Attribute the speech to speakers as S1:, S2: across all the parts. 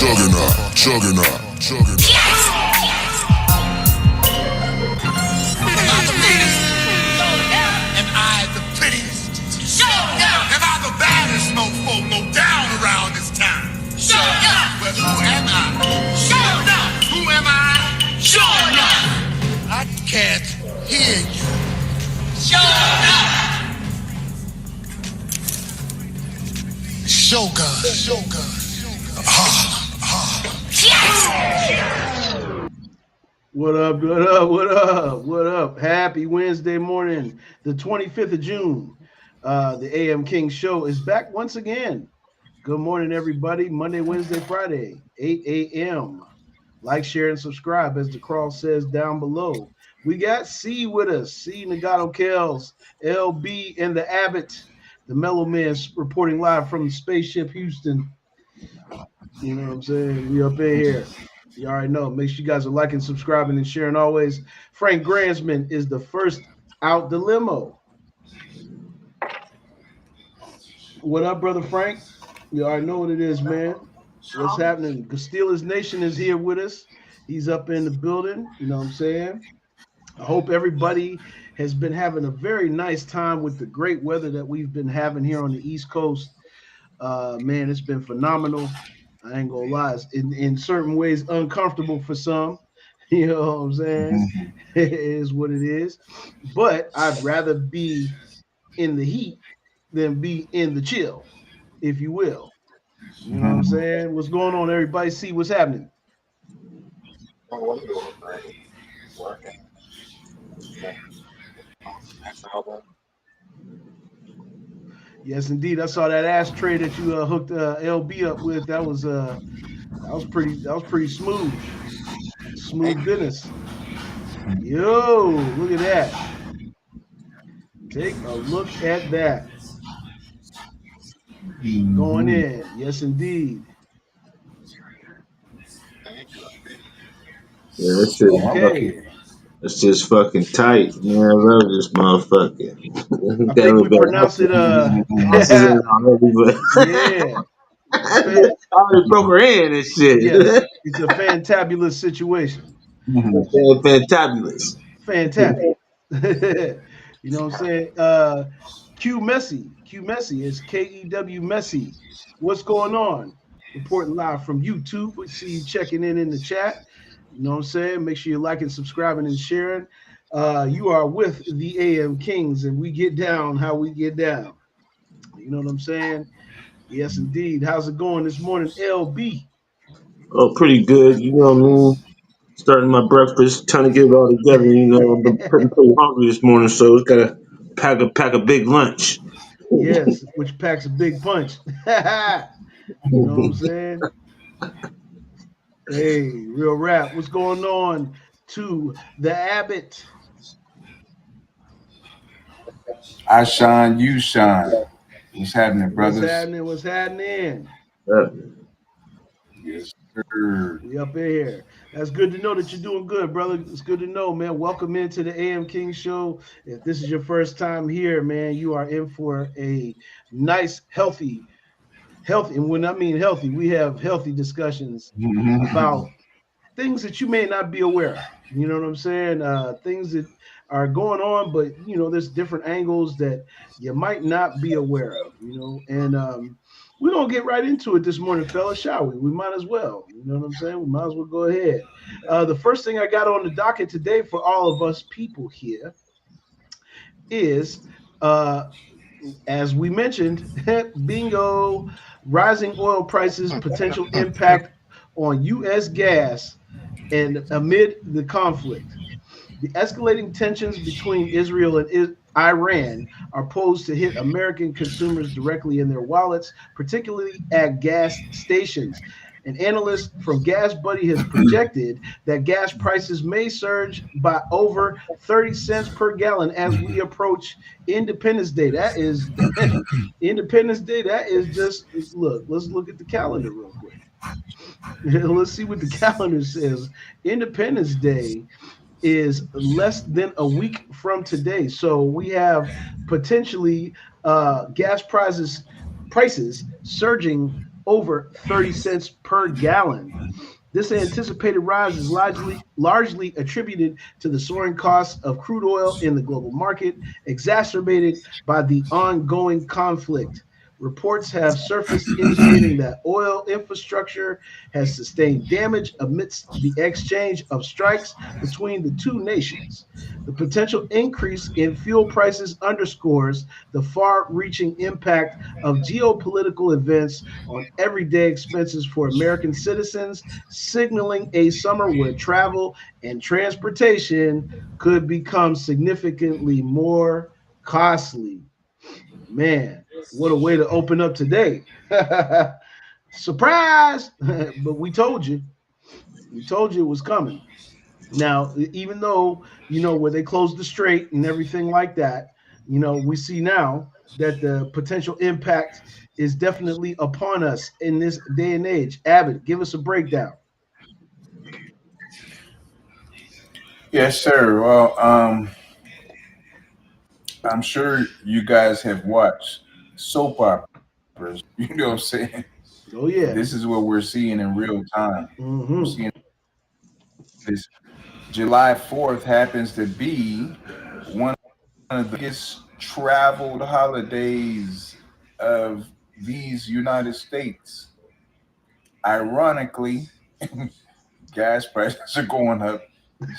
S1: Juggernaut.
S2: Am I the prettiest? Show enough. Am I the baddest mofo low down around this town? Show enough. Well, who am I? Show enough. Who am I? Show enough. I can't hear you. Show enough. Shogun.
S3: What up? Happy Wednesday morning, the 25th of June. The AM King Show is back once again. Good morning, everybody. Monday, Wednesday, Friday, 8 a.m. Like, share, and subscribe, as the crawl says down below. We got C with us. C Nagato Kells, LB, and the Abbott. The Mello Man reporting live from the Spaceship Houston. You know what I'm saying? We up in here. You already know. Make sure you guys are liking, subscribing, and sharing always. Frank Gransman is the first out the limo. What up, brother Frank? You already know what it is, man. What's happening? Castillo's Nation is here with us. He's up in the building. You know what I'm saying? I hope everybody has been having a very nice time with the great weather that we've been having here on the East Coast. Man, it's been phenomenal. I ain't gonna lie. It's in certain ways uncomfortable for some. You know what I'm saying? It is what it is. But I'd rather be in the heat than be in the chill, if you will. You know what I'm saying? What's going on, everybody? See what's happening. Yes, indeed. I saw that ashtray that you hooked LB up with. That was pretty smooth. Smooth business. Yo, look at that. Take a look at that. Going in. Yes, indeed.
S4: Yeah, that's it.
S3: Okay.
S4: It's just fucking tight. Man, I love this motherfucker.
S3: I think we pronounce it
S4: yeah.
S3: Yeah.
S4: I already broke her hand and shit.
S3: Yes, it's a fantabulous situation.
S4: Fantabulous.
S3: Fantabulous. You know what I'm saying? Q Messy is KEW Messy. What's going on? Reporting live from YouTube. We see you checking in the chat. You know what I'm saying? Make sure you're liking, subscribing, and sharing. You are with the AM Kings, and we get down how we get down. You know what I'm saying? Yes, indeed. How's it going this morning, LB?
S4: Oh, pretty good. You know what I mean? Starting my breakfast, trying to get it all together. You know, I'm pretty hungry this morning, so it's gotta pack a big lunch.
S3: Yes, which packs a big punch. You know what I'm saying? Hey, real rap. What's going on to the Abbott?
S5: I shine, you shine. What's happening, brothers?
S3: What's happening?
S5: Yes, sir.
S3: We up in here. That's good to know that you're doing good, brother. It's good to know, man. Welcome into the AM King Show. If this is your first time here, man, you are in for a nice, healthy. And when I mean healthy, we have healthy discussions about things that you may not be aware of. You know what I'm saying? Things that are going on, but you know, there's different angles that you might not be aware of. You know, and we're gonna get right into it this morning, fellas, shall we? We might as well. You know what I'm saying? We might as well go ahead. The first thing I got on the docket today for all of us people here is, as we mentioned, bingo, rising oil prices, potential impact on U.S. gas, and amid the conflict. The escalating tensions between Israel and Iran are posed to hit American consumers directly in their wallets, particularly at gas stations. An analyst from Gas Buddy has projected that gas prices may surge by over 30 cents per gallon as we approach Independence Day. That is Independence Day. That is just, look, let's look at the calendar real quick. Let's see what the calendar says. Independence Day is less than a week from today. So we have potentially gas prices surging over 30 cents per gallon. This anticipated rise is largely attributed to the soaring costs of crude oil in the global market, exacerbated by the ongoing conflict. Reports have surfaced indicating that oil infrastructure has sustained damage amidst the exchange of strikes between the two nations. The potential increase in fuel prices underscores the far reaching impact of geopolitical events on everyday expenses for American citizens, signaling a summer where travel and transportation could become significantly more costly. Man, what a way to open up today. Surprise! But we told you. We told you it was coming. Now, even though, where they closed the strait and everything like that, we see now that the potential impact is definitely upon us in this day and age. Abbott, give us a breakdown.
S5: Yes, sir. Well, I'm sure you guys have watched soap operas. You know what I'm saying?
S3: Oh, yeah.
S5: This is what we're seeing in real time. We're
S3: Hmm.
S5: seeing this. July 4th happens to be one of the biggest traveled holidays of these United States. Ironically, gas prices are going up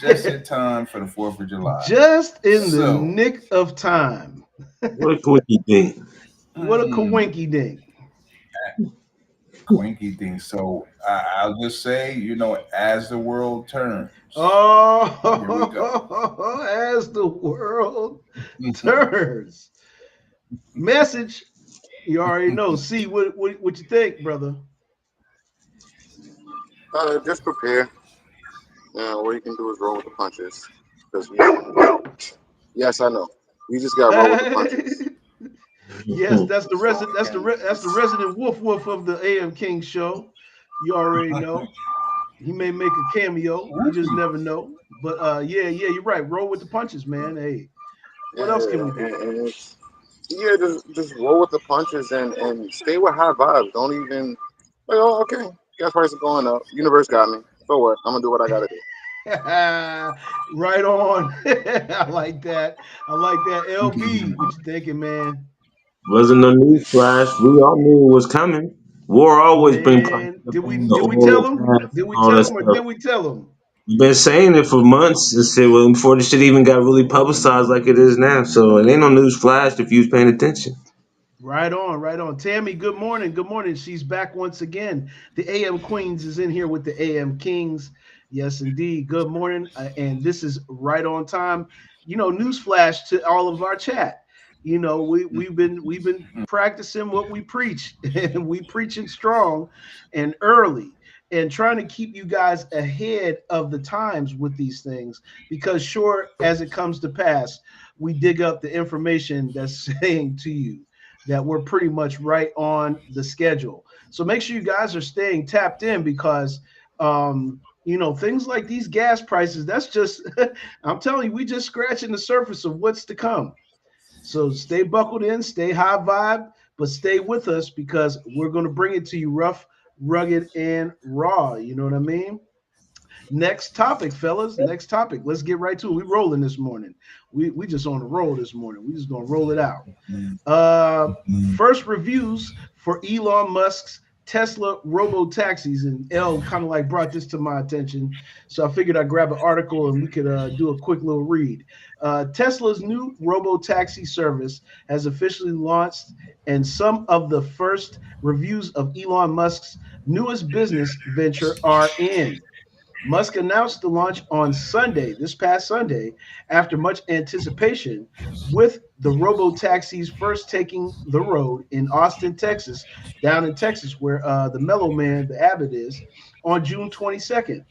S5: just in time for the 4th of July.
S3: Just in the
S5: So,
S3: nick of time.
S4: What a quickie thing.
S3: What a
S5: mm,
S3: coinky dink.
S5: quinky thing. So, I'll just say, as the world turns, here we go.
S3: Oh, as the world turns. Message. You already know. See what you think, brother.
S1: Just prepare. What you can do is roll with the punches. Because yes, I know. We just got to roll with the punches.
S3: Yes, that's the resident. That's the resident woof woof of the AM King show. You already know. He may make a cameo. You just never know. But yeah, you're right. Roll with the punches, man. Hey, what else can we do?
S1: And it's, yeah, just roll with the punches and stay with high vibes. Don't even like, oh, okay, gas prices are going up. Universe got me. So what? I'm gonna do what I gotta do.
S3: Right on. I like that. I like that. LB, what you thinking, man?
S4: Wasn't no news flash. We all knew it was coming. War always bring prices
S3: Man,
S4: up
S3: did we
S4: on the
S3: did we tell
S4: oil,
S3: him?
S4: gas,
S3: Did
S4: and
S3: we
S4: all
S3: tell
S4: that
S3: him or
S4: stuff.
S3: did we tell him?
S4: You've been saying it for months and said well before the shit even got really publicized like it is now. So it ain't no news flash if you was paying attention.
S3: Right on, right on. Tammy, good morning. Good morning. She's back once again. The AM Queens is in here with the AM Kings. Yes, indeed. Good morning. And this is right on time. Newsflash to all of our chat. We've been practicing what we preach, and we preaching strong and early, and trying to keep you guys ahead of the times with these things. Because sure as it comes to pass, we dig up the information that's saying to you that we're pretty much right on the schedule. So make sure you guys are staying tapped in because things like these gas prices, that's just I'm telling you, we just scratching the surface of what's to come. So stay buckled in, stay high vibe, but stay with us because we're going to bring it to you rough, rugged, and raw. You know what I mean? Next topic, fellas. Next topic. Let's get right to it. We rolling this morning. We just on the roll this morning. We just gonna roll it out. First reviews for Elon Musk's Tesla robo taxis, and L kind of like brought this to my attention, so I figured I'd grab an article and we could do a quick little read. Tesla's new robo taxi service has officially launched, and some of the first reviews of Elon Musk's newest business venture are in. Musk announced the launch on Sunday, this past Sunday, after much anticipation, with the robo taxis first taking the road in Austin, Texas, down in Texas, where the Mellow Man, the Abbott, is, on June 22nd.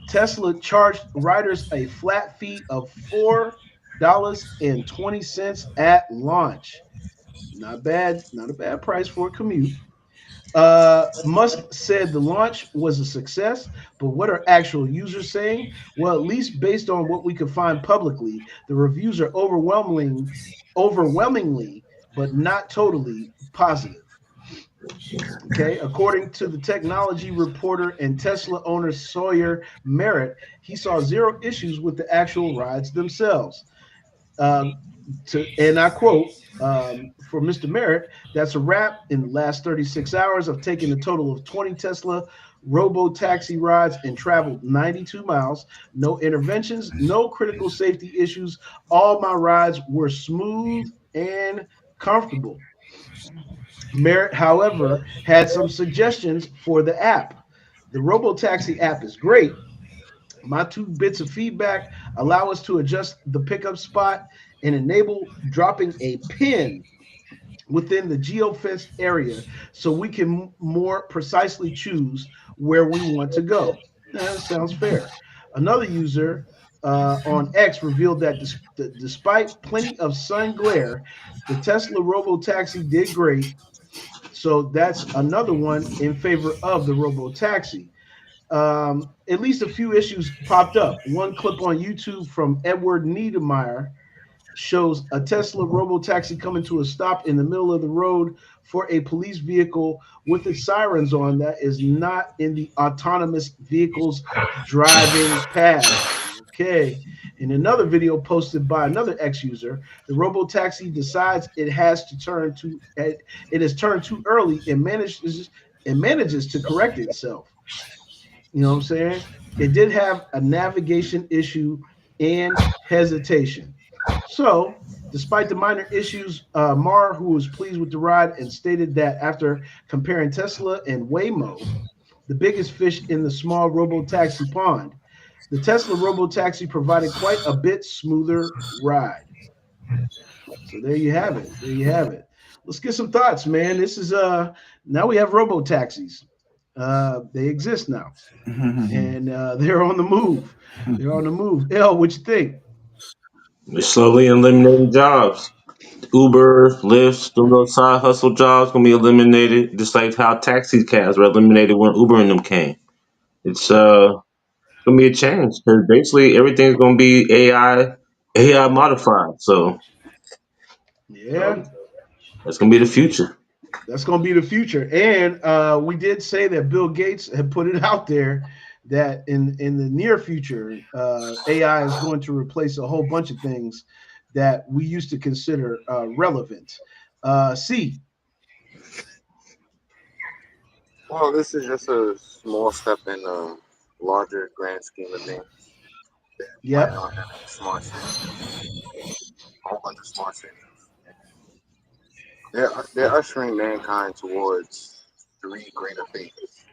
S3: Tesla charged riders a flat fee of $4.20 at launch. Not bad, not a bad price for a commute. Musk said the launch was a success, but what are actual users saying? Well, at least based on what we could find publicly, the reviews are overwhelmingly, but not totally positive. Okay, according to the technology reporter and Tesla owner Sawyer Merritt, he saw zero issues with the actual rides themselves. Um, and I quote for Mr. Merritt, that's a wrap. In the last 36 hours, I've taken a total of 20 Tesla robo taxi rides and traveled 92 miles. No interventions, no critical safety issues. All my rides were smooth and comfortable. Merritt, however, had some suggestions for the app. The RoboTaxi app is great. My two bits of feedback allow us to adjust the pickup spot and enable dropping a pin within the geofenced area so we can more precisely choose where we want to go. That sounds fair. Another user on X revealed that despite plenty of sun glare, the Tesla Robotaxi did great. So that's another one in favor of the Robotaxi. At least a few issues popped up. One clip on YouTube from Edward Niedermeyer shows a Tesla robotaxi coming to a stop in the middle of the road for a police vehicle with its sirens on that is not in the autonomous vehicle's driving path. Okay. In another video posted by another ex user, the robotaxi decides it has turned too early and manages to correct itself. You know what I'm saying? It did have a navigation issue and hesitation. So, despite the minor issues, Marr, who was pleased with the ride and stated that after comparing Tesla and Waymo, the biggest fish in the small robo-taxi pond, the Tesla robo-taxi provided quite a bit smoother ride. So there you have it. There you have it. Let's get some thoughts, man. This is now we have robo taxis. They exist now, and they're on the move. They're on the move. L, what you think?
S4: They're slowly eliminating jobs. Uber, Lyft, them little side hustle jobs gonna be eliminated, just like how taxi cabs were eliminated when Uber and them came. It's gonna be a change because basically everything's gonna be AI modified. So
S3: Yeah,
S4: that's gonna be the future.
S3: that's going to be the future. And we did say that Bill Gates had put it out there that in the near future, AI is going to replace a whole bunch of things that we used to consider relevant. C.
S1: Well, this is just a small step in a larger grand scheme of things. They're planning
S3: Yep.
S1: on having smart cities, a whole bunch of smart cities. They're ushering mankind towards three greater fates.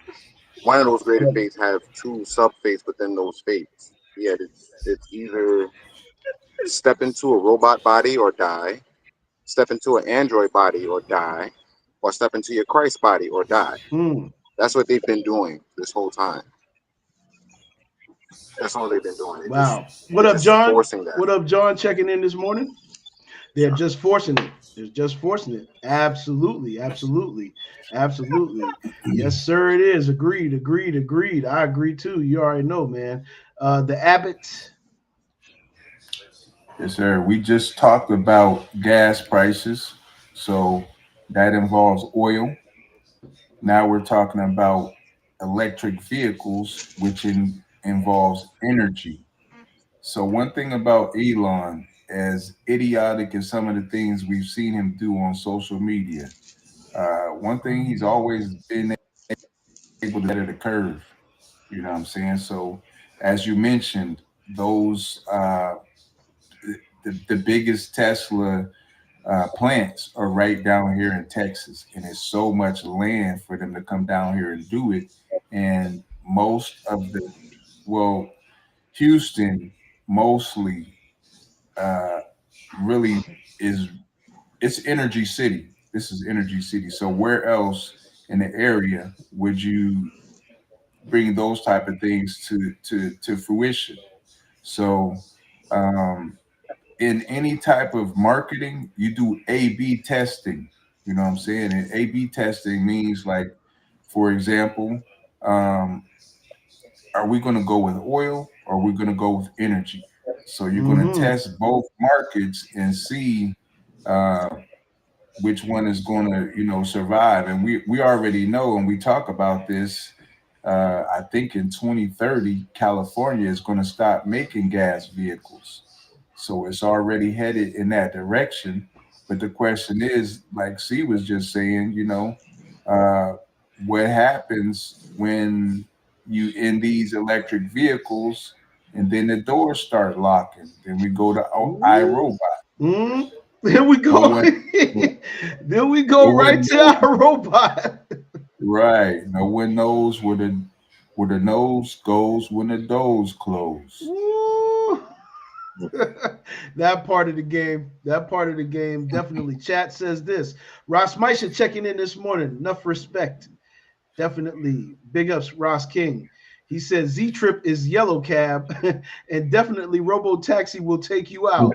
S1: One of those greater fates have two sub fates within those fates. Yeah, it's either step into a robot body or die, step into an android body or die, or step into your Christ body or die.
S3: Mm.
S1: That's what they've been doing this whole time. That's all they've been doing.
S3: Wow. What
S1: They're
S3: up,
S1: just
S3: John?
S1: forcing that.
S3: What up, John? Checking in this morning. They're just forcing it. They're just forcing it. Absolutely, absolutely, absolutely. Yes, sir. It is. Agreed. Agreed. Agreed. I agree too. You already know, man. The Abbott.
S5: Yes, sir. We just talked about gas prices, so that involves oil. Now we're talking about electric vehicles, which involves energy. So one thing about Elon, as idiotic as some of the things we've seen him do on social media, one thing he's always been able to get the curve. You know what I'm saying? So as you mentioned, those the biggest Tesla plants are right down here in Texas, and it's so much land for them to come down here and do it. And most of the, well, Houston mostly uh, really is it's energy city. This is energy city. So where else in the area would you bring those type of things to fruition? So um, in any type of marketing, you do A/B testing. You know what I'm saying? And A/B testing means like, for example, um, are we going to go with oil or are we going to go with energy? So you're going to
S3: Mm-hmm.
S5: test both markets and see uh, which one is going to, survive. And we already know, and we talk about this. I think in 2030, California is going to stop making gas vehicles. So it's already headed in that direction. But the question is, like C was just saying, uh, what happens when you in these electric vehicles and then the doors start locking? Then we go to
S3: Ooh.
S5: iRobot.
S3: Mm. There we
S5: No
S3: go.
S5: one,
S3: There we
S5: no
S3: go right
S5: one
S3: to
S5: knows.
S3: our robot.
S5: Right. No one knows where the nose goes when the doors close.
S3: Ooh. That part of the game. That part of the game. Definitely. Chat says this. Ross Meisha checking in this morning. Enough respect. Definitely. Big ups, Ross King. He says Z Trip is yellow cab, and definitely Robo Taxi will take you out.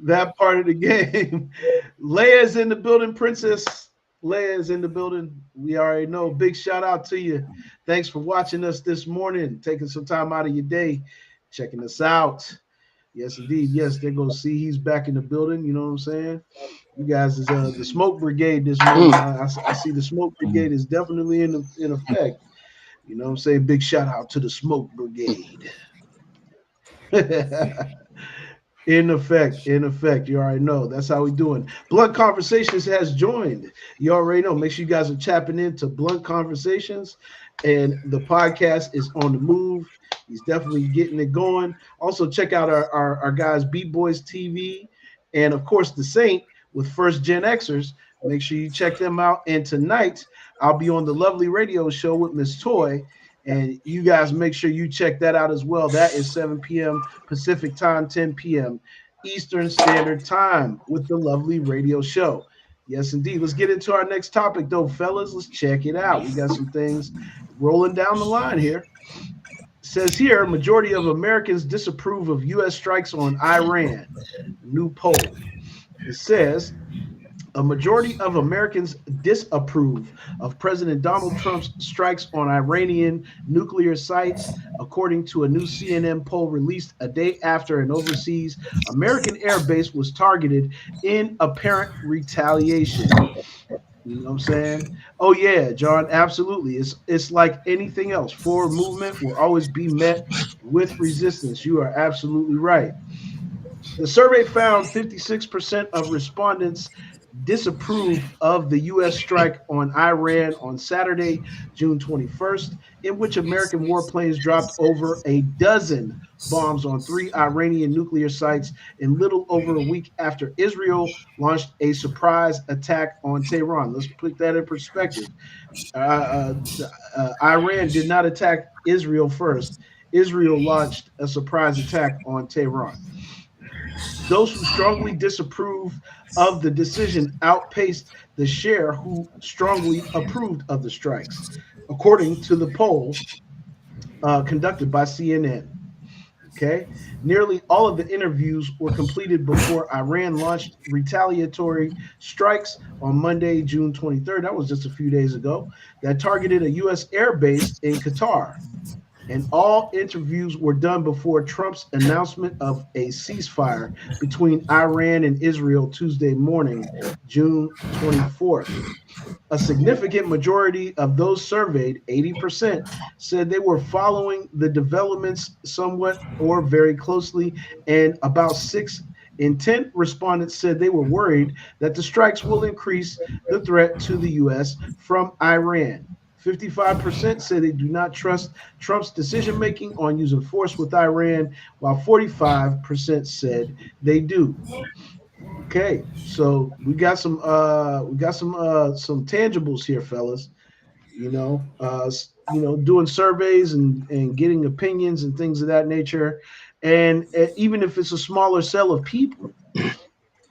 S3: That part of the game. Leia's in the building, Princess. Leia is in the building. We already know. Big shout out to you. Thanks for watching us this morning, taking some time out of your day, checking us out. Yes, indeed. Yes, there goes C. He's back in the building. You know what I'm saying? You guys is the smoke brigade this morning. I see the smoke brigade is definitely in effect. You know what I'm saying? Big shout out to the smoke brigade. In effect, you already know. That's how we doing. Blunt Conversations has joined. You already know. Make sure you guys are tapping into Blunt Conversations, and the podcast is on the move. He's definitely getting it going. Also, check out our guys, Beat Boys TV, and of course, The Saint with First Gen Xers. Make sure you check them out. And tonight, I'll be on the Lovely Radio Show with Miss Toy. And you guys make sure you check that out as well. That is 7 p.m. Pacific time, 10 p.m. Eastern Standard Time with the Lovely Radio Show. Yes, indeed. Let's get into our next topic, though, fellas. Let's check it out. We got some things rolling down the line here. It says here, majority of Americans disapprove of U.S. strikes on Iran. New poll. It says a majority of Americans disapprove of President Donald Trump's strikes on Iranian nuclear sites, according to a new CNN poll released a day after an overseas American airbase was targeted in apparent retaliation. You know what I'm saying? Oh yeah, John, absolutely. It's like anything else. Forward movement will always be met with resistance. You are absolutely right. The survey found 56% of respondents disapprove of the U.S. strike on Iran on Saturday, June 21st, in which American warplanes dropped over a dozen bombs on three Iranian nuclear sites in little over a week after Israel launched a surprise attack on Tehran. Let's put that in perspective. Iran did not attack Israel first. Israel launched a surprise attack on Tehran. Those who strongly disapprove of the decision outpaced the share who strongly approved of the strikes, according to the poll conducted by CNN. Okay. Nearly all of the interviews were completed before Iran launched retaliatory strikes on Monday, June 23rd. That was just a few days ago, that targeted a U.S. air base in Qatar. And all interviews were done before Trump's announcement of a ceasefire between Iran and Israel Tuesday morning, June 24th. A significant majority of those surveyed, 80%, said they were following the developments somewhat or very closely, and about 6 in 10 respondents said they were worried that the strikes will increase the threat to the U.S. from Iran. 55% say they do not trust Trump's decision making on using force with Iran, while 45% said they do. Okay, so we got some tangibles here, fellas. Doing surveys and getting opinions and things of that nature, and even if it's a smaller cell of people,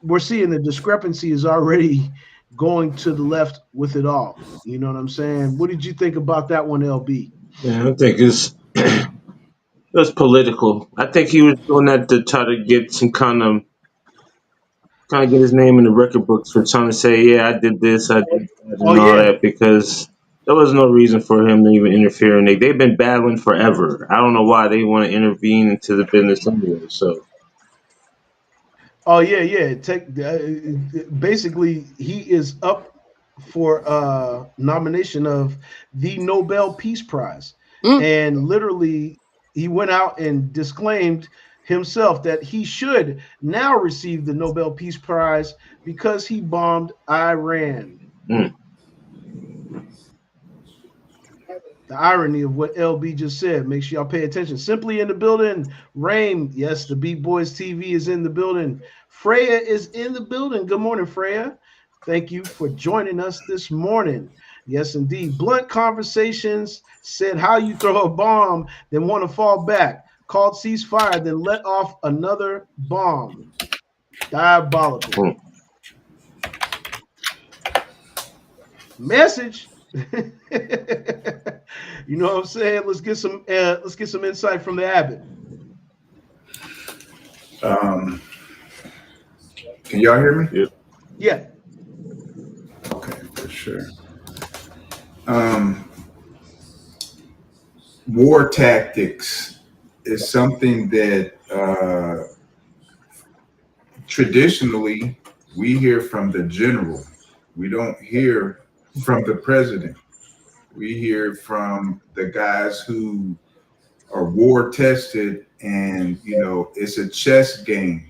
S3: we're seeing the discrepancy is already going to the left with it all. You know what I'm saying? What did you think about that one, LB?
S4: Yeah, I think it's political. I think he was doing that to try to get some kind of get his name in the record books for trying to say, yeah, I did this, I did that,
S3: Oh
S4: and all
S3: yeah.
S4: that, because there was no reason for him to even interfere. And they've been battling forever. I don't know why they want to intervene into the business anyway. So
S3: Oh yeah, yeah. Basically, he is up for nomination of the Nobel Peace Prize,
S1: Hmm?
S3: and literally he went out and disclaimed himself that he should now receive the Nobel Peace Prize because he bombed Iran.
S4: Mm.
S3: The irony of what LB just said. Make sure y'all pay attention. Simply in the building. Rain, yes, the Beat Boys TV is in the building. Freya is in the building. Good morning, Freya. Thank you for joining us this morning. Yes, indeed. Blunt Conversations said how you throw a bomb, then want to fall back. Called ceasefire, then let off another bomb. Diabolical.
S4: Mm.
S3: Message. You know what I'm saying? Let's get some insight from the Abbot.
S5: Um, can y'all hear me?
S4: Yeah.
S3: Yeah.
S5: Okay, for sure. Um, War tactics is something that traditionally we hear from the general. We don't hear from the president. We hear from the guys who are war tested, and it's a chess game.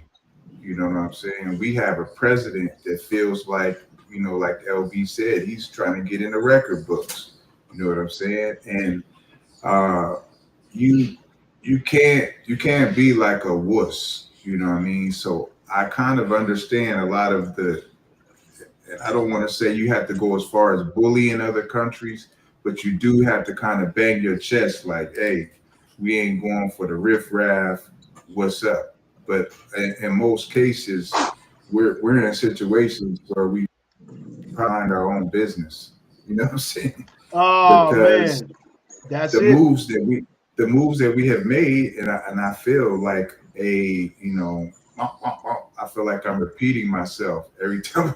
S5: You know what I'm saying? We have a president that feels like, like LB said, he's trying to get in the record books. You know what I'm saying? And uh, you you can't be like a wuss. You know what I mean? So I kind of understand a lot of the. I don't want to say you have to go as far as bullying other countries, but you do have to kind of bang your chest like, hey, we ain't going for the riffraff. What's up? But in most cases, we're in situations where we mind our own business. You know what I'm saying?
S3: Oh
S5: Because
S3: man, that's
S5: the
S3: it.
S5: moves that we the moves that we have made, and I feel like I feel like I'm repeating myself every time.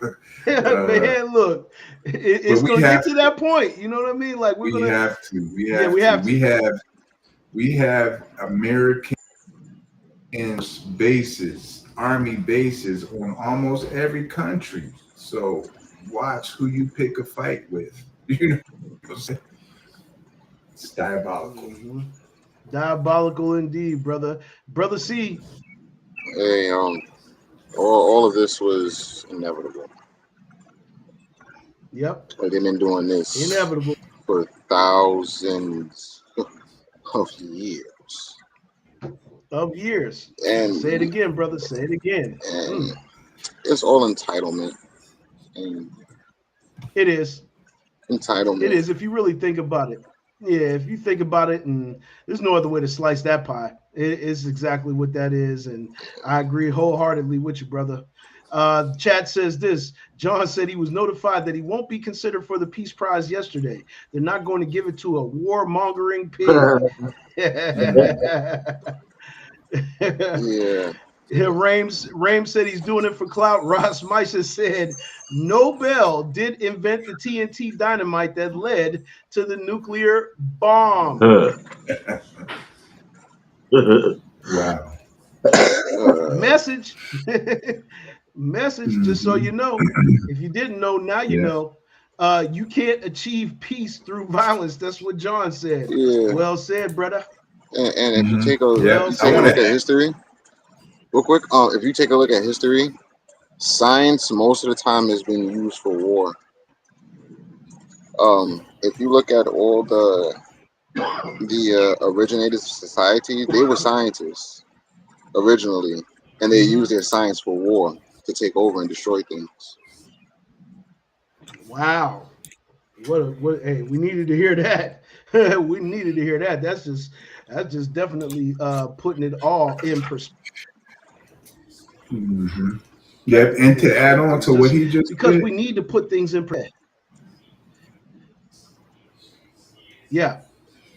S5: Uh,
S3: Man, look,
S5: but
S3: it's
S5: we
S3: gonna get
S5: have
S3: to
S5: to.
S3: that point. You know what I mean? Like we're
S5: We
S3: gonna,
S5: have to. We
S3: yeah,
S5: have
S3: we
S5: to.
S3: have
S5: We
S3: to.
S5: have we have American bases, army bases on almost every country. So watch who you pick a fight with. You know, what I'm saying? It's diabolical.
S3: Mhm. Diabolical indeed, brother. Brother C.
S1: Hey, all of this was inevitable.
S3: Yep,
S1: Like they've been doing this
S3: inevitable.
S1: for thousands of years,
S3: Of years. Say it
S1: and
S3: again, brother. Say it again.
S1: and
S3: Mm.
S1: it's all entitlement and
S3: It is. It
S1: entitlement.
S3: is. If you really think about it. Yeah, if you think about it, and there's no other way to slice that pie. It is exactly what that is, and I agree wholeheartedly with you, brother. Chat says this. John said he was notified that he won't be considered for the Peace Prize yesterday. They're not going to give it to a warmongering pig.
S1: Yeah,
S3: Rames said he's doing it for clout. Ross Misha said Nobel did invent the TNT dynamite that led to the nuclear bomb.
S5: Wow.
S1: uh,
S3: Message. Message, just so
S5: Hmm.
S3: you know. If you didn't know, now you
S5: Yeah.
S3: know. You can't achieve peace through violence. That's what John said.
S1: yeah.
S3: Well said, brother.
S1: And
S5: Hmm.
S1: if
S5: Yeah.
S3: Well
S1: you
S5: I
S1: take a
S5: want
S3: said.
S1: look
S5: to
S1: at
S5: add.
S1: history, real quick, if you take a look at history, science most of the time has been used for war. If you look at all the originators of society, they were scientists originally, and they used
S3: Mhm.
S1: their science for war to take over and destroy things.
S3: Wow. What hey, we needed to hear that. We needed to hear that. That's just definitely putting it all in
S5: Hmm. Yep. And to add on
S3: perspective.
S5: to what
S3: Just
S5: he just
S3: because
S5: said,
S3: we need to put things in perspective. Yeah.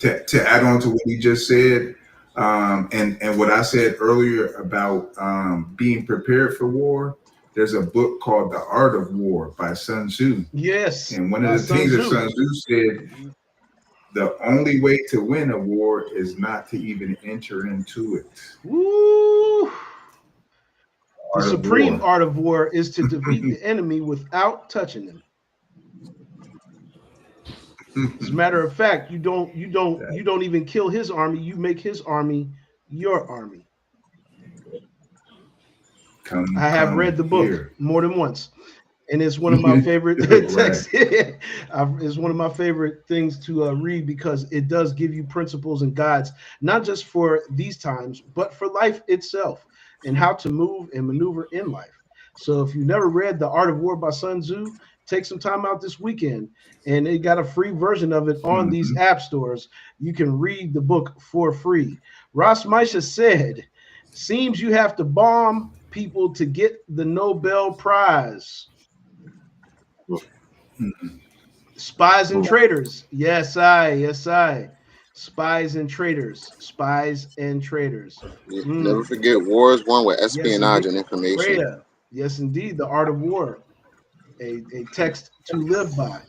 S5: to add on to what he just said, and what I said earlier about being prepared for war. There's a book called The Art of War by Sun Tzu,
S3: Yes.
S5: and one of
S3: By
S5: the
S3: Sun
S5: things that
S3: Tzu.
S5: Sun Tzu said, the only way to win a war is not to even enter into it.
S3: Woo. The
S5: Art of
S3: supreme
S5: war.
S3: art of war is to defeat the enemy without touching them. As a matter of fact, you don't even kill his army. You make his army your army.
S5: Come,
S3: I have
S5: come
S3: read the book
S5: here.
S3: more than once, and it's one of my favorite
S5: Right.
S3: texts. It's one of my favorite things to read because it does give you principles and guides, not just for these times, but for life itself and how to move and maneuver in life. So if you never read The Art of War by Sun Tzu, take some time out this weekend. And they got a free version of it on these
S5: Mhm.
S3: app stores. You can read the book for free. Ross Misha said, seems you have to bomb people to get the Nobel Prize. Spies and traitors. Yes, I. Spies and traitors. Spies and traitors.
S1: Yeah, never
S3: Mm,
S1: forget, war is won with
S3: yes,
S1: espionage
S3: indeed.
S1: and information.
S3: Freya. Yes, indeed. The Art of War. A text to live by.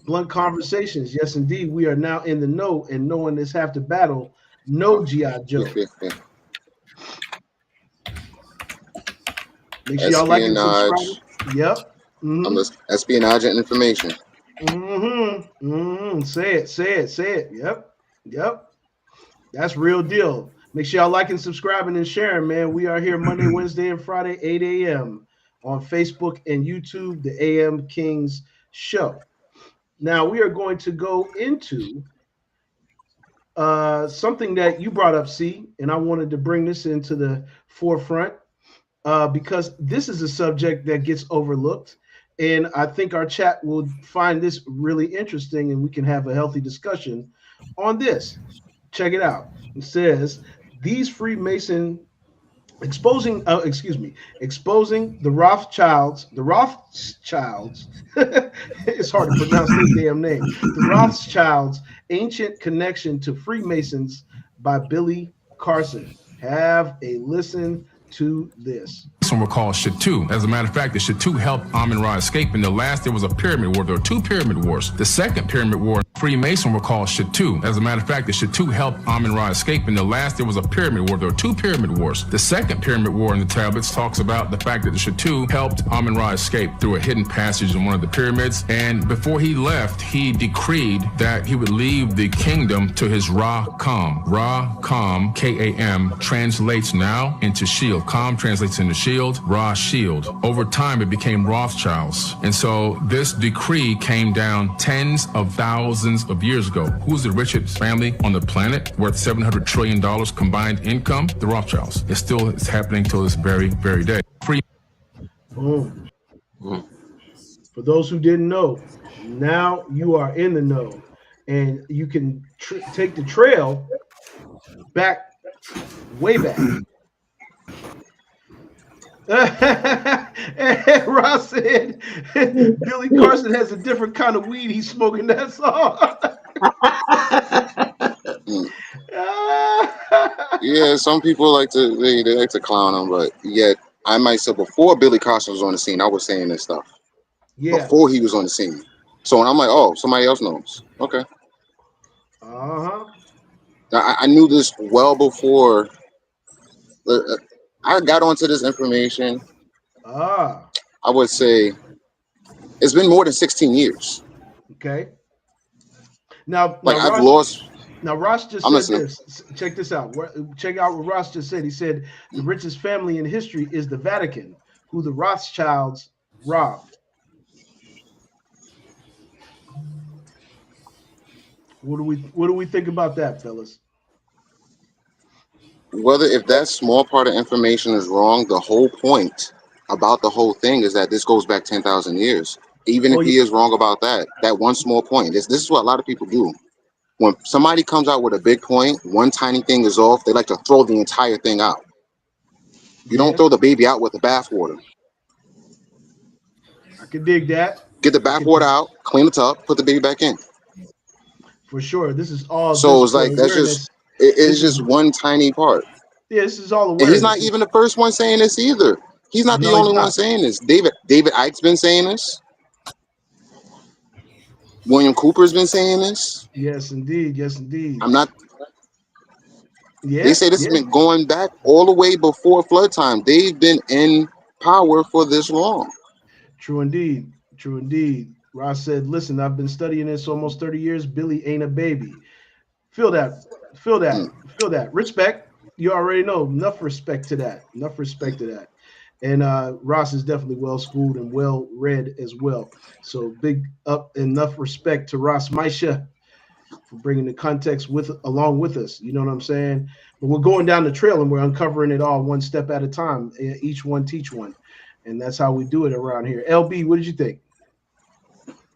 S3: Blunt conversations. Yes, indeed. We are now in the know, and knowing is half the battle. No G.I. Joe. Make sure y'all like and subscribe.
S1: Espionage.
S3: Yep. Mm-hmm.
S1: Espionage and information.
S3: Mm-hmm. Mm-hmm. Say it. Yep. That's real deal. Make sure y'all like and subscribing and sharing, man. We are here Monday, Wednesday, and Friday, 8 a.m. on Facebook and YouTube, the AM Kings Show. Now we are going to go into something that you brought up, C, and I wanted to bring this into the forefront because this is a subject that gets overlooked. And I think our chat will find this really interesting and we can have a healthy discussion on this. Check it out. It says these Freemason exposing the Rothschilds. It's hard to pronounce their damn name. The Rothschilds' ancient connection to Freemasons by Billy Carson. Have a listen to this.
S2: Some were called Shatu. As a matter of fact, the Shatu helped Amun Ra escape. In the last, there was a pyramid war. There were two pyramid wars. The second pyramid war, Freemason were called Shatu. As a matter of fact, the Shatu helped Amun Ra escape. In the last, there was a pyramid war. There were two pyramid wars. The second pyramid war in the tablets talks about the fact that the Shatu helped Amun Ra escape through a hidden passage in one of the pyramids. And before he left, he decreed that he would leave the kingdom to his Ra Kam. Ra Kam, Kam, translates now into shield. Kam translates into shield. Ra shield. Over time, it became Rothschilds. And so this decree came down tens of thousands of years ago. Who's the richest family on the planet worth $700 trillion combined income? The Rothschilds. It's happening till this very, very day. Free.
S3: Boom. For those who didn't know, now you are in the know, and you can take the trail back, way back. And Ross said Billy Carson has a different kind of weed he's smoking. That's all.
S1: Yeah, some people like to they like to clown him, but yet I myself, before Billy Carson was on the scene, I was saying this stuff
S3: Yeah.
S1: before he was on the scene. So when I'm like, oh, somebody else knows. Okay,
S3: Uh-huh.
S1: I knew this well before. I got onto this information.
S3: Ah.
S1: I would say it's been more than 16 years.
S3: Okay. Now,
S1: Like
S3: now,
S1: I've
S3: Ross.
S1: lost.
S3: Now, Ross just
S1: I'm
S3: said
S1: listening.
S3: this. Check this out. Check out what Ross just said. He said the richest family in history is the Vatican, who the Rothschilds robbed. What do we think about that, fellas?
S1: Whether if that small part of information is wrong, the whole point about the whole thing is that this goes back 10,000 years. Even
S3: Oh
S1: if
S3: yeah,
S1: he is wrong about that one small point, this is what a lot of people do. When somebody comes out with a big point, one tiny thing is off, they like to throw the entire thing out. You don't
S3: yeah.
S1: throw the baby out with the bathwater.
S3: I could dig that.
S1: Get the
S3: I could
S1: bathwater out, clean it up, put the baby back in.
S3: for sure. This is all
S1: So
S3: just
S1: it's
S3: for
S1: like that's just
S3: awareness.
S1: it's
S3: This is
S1: just one tiny part.
S3: yeah. This is all
S1: And he's not
S3: awareness.
S1: even the first one saying this either. He's not the
S3: No, he's
S1: only one
S3: not.
S1: saying this. David Icke's been saying this. William Cooper's been saying this.
S3: Yes, indeed. Yes, indeed.
S1: I'm not. They
S3: Yeah,
S1: say this has
S3: yeah.
S1: been going back all the way before flood time. They've been in. power for this long.
S3: True indeed. True indeed. Ross said, "Listen, I've been studying this almost 30 years. Billy ain't a baby. Feel that. Feel
S1: Mm.
S3: that. Feel that. Respect. You already know. Enough respect to that. Enough respect to that." And Ross is definitely well schooled and well read as well. So big up, enough respect to Ross Maisha for bringing the context with along with us. You know what I'm saying? But we're going down the trail and we're uncovering it all one step at a time. Each one teach one, and that's how we do it around here. LB, what did you think?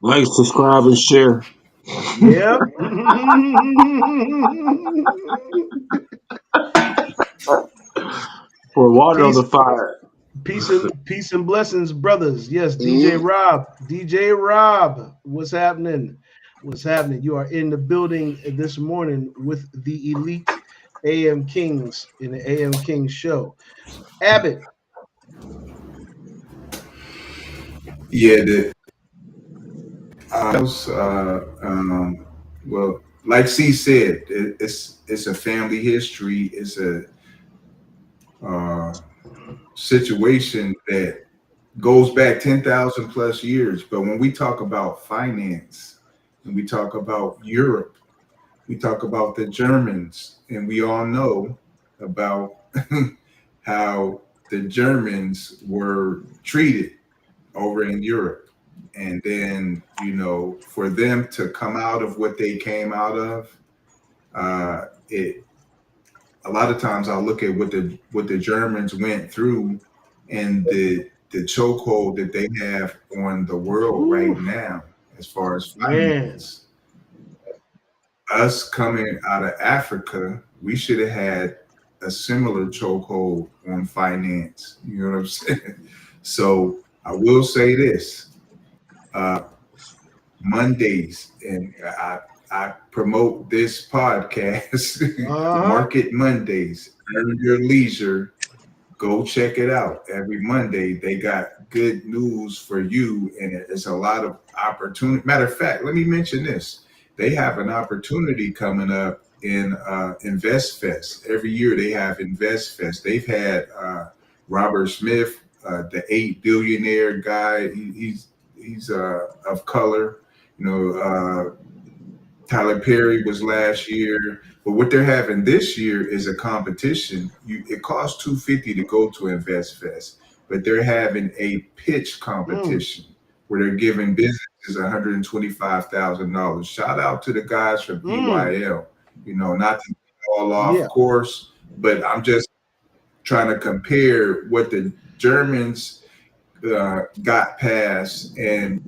S4: Like, subscribe, and share.
S3: Yep.
S4: Pour water on the
S3: peace,
S4: fire.
S3: peace and blessings, brothers. Yes, DJ
S1: Mm.
S3: Rob, DJ Rob, what's happening? What's happening? You are in the building this morning with the elite AM Kings in the AM Kings show. Abbott,
S5: Yeah, was, well, like C said, it's a family history. It's a uh, situation that goes back 10,000 plus years. But when we talk about finance and we talk about Europe, we talk about the Germans, and we all know about how the Germans were treated over in Europe. And then, for them to come out of what they came out of, it a lot of times I look at what the Germans went through and the chokehold that they have on the world right
S3: whew,
S5: now as far as
S3: man.
S5: finance. Us coming out of Africa, we should have had a similar chokehold on finance. You know what I'm saying? So I will say this: uh, Mondays, and I promote this podcast,
S3: Uh-huh.
S5: Market Mondays. Earn your leisure. Go check it out. Every Monday, they got good news for you, and it's a lot of opportunity. Matter of fact, let me mention this. They have an opportunity coming up in Invest Fest. Every year they have Invest Fest. They've had Robert Smith, the 8 billionaire guy. He's of color. Tyler Perry was last year, but what they're having this year is a competition. It costs $250 to go to Invest Fest, but they're having a pitch
S3: Mm,
S5: competition where they're giving businesses $125,000. Shout out to the guys from
S3: mm,
S5: EYL. Not to get all off
S3: yeah.
S5: course, but I'm just trying to compare what the Germans got past, and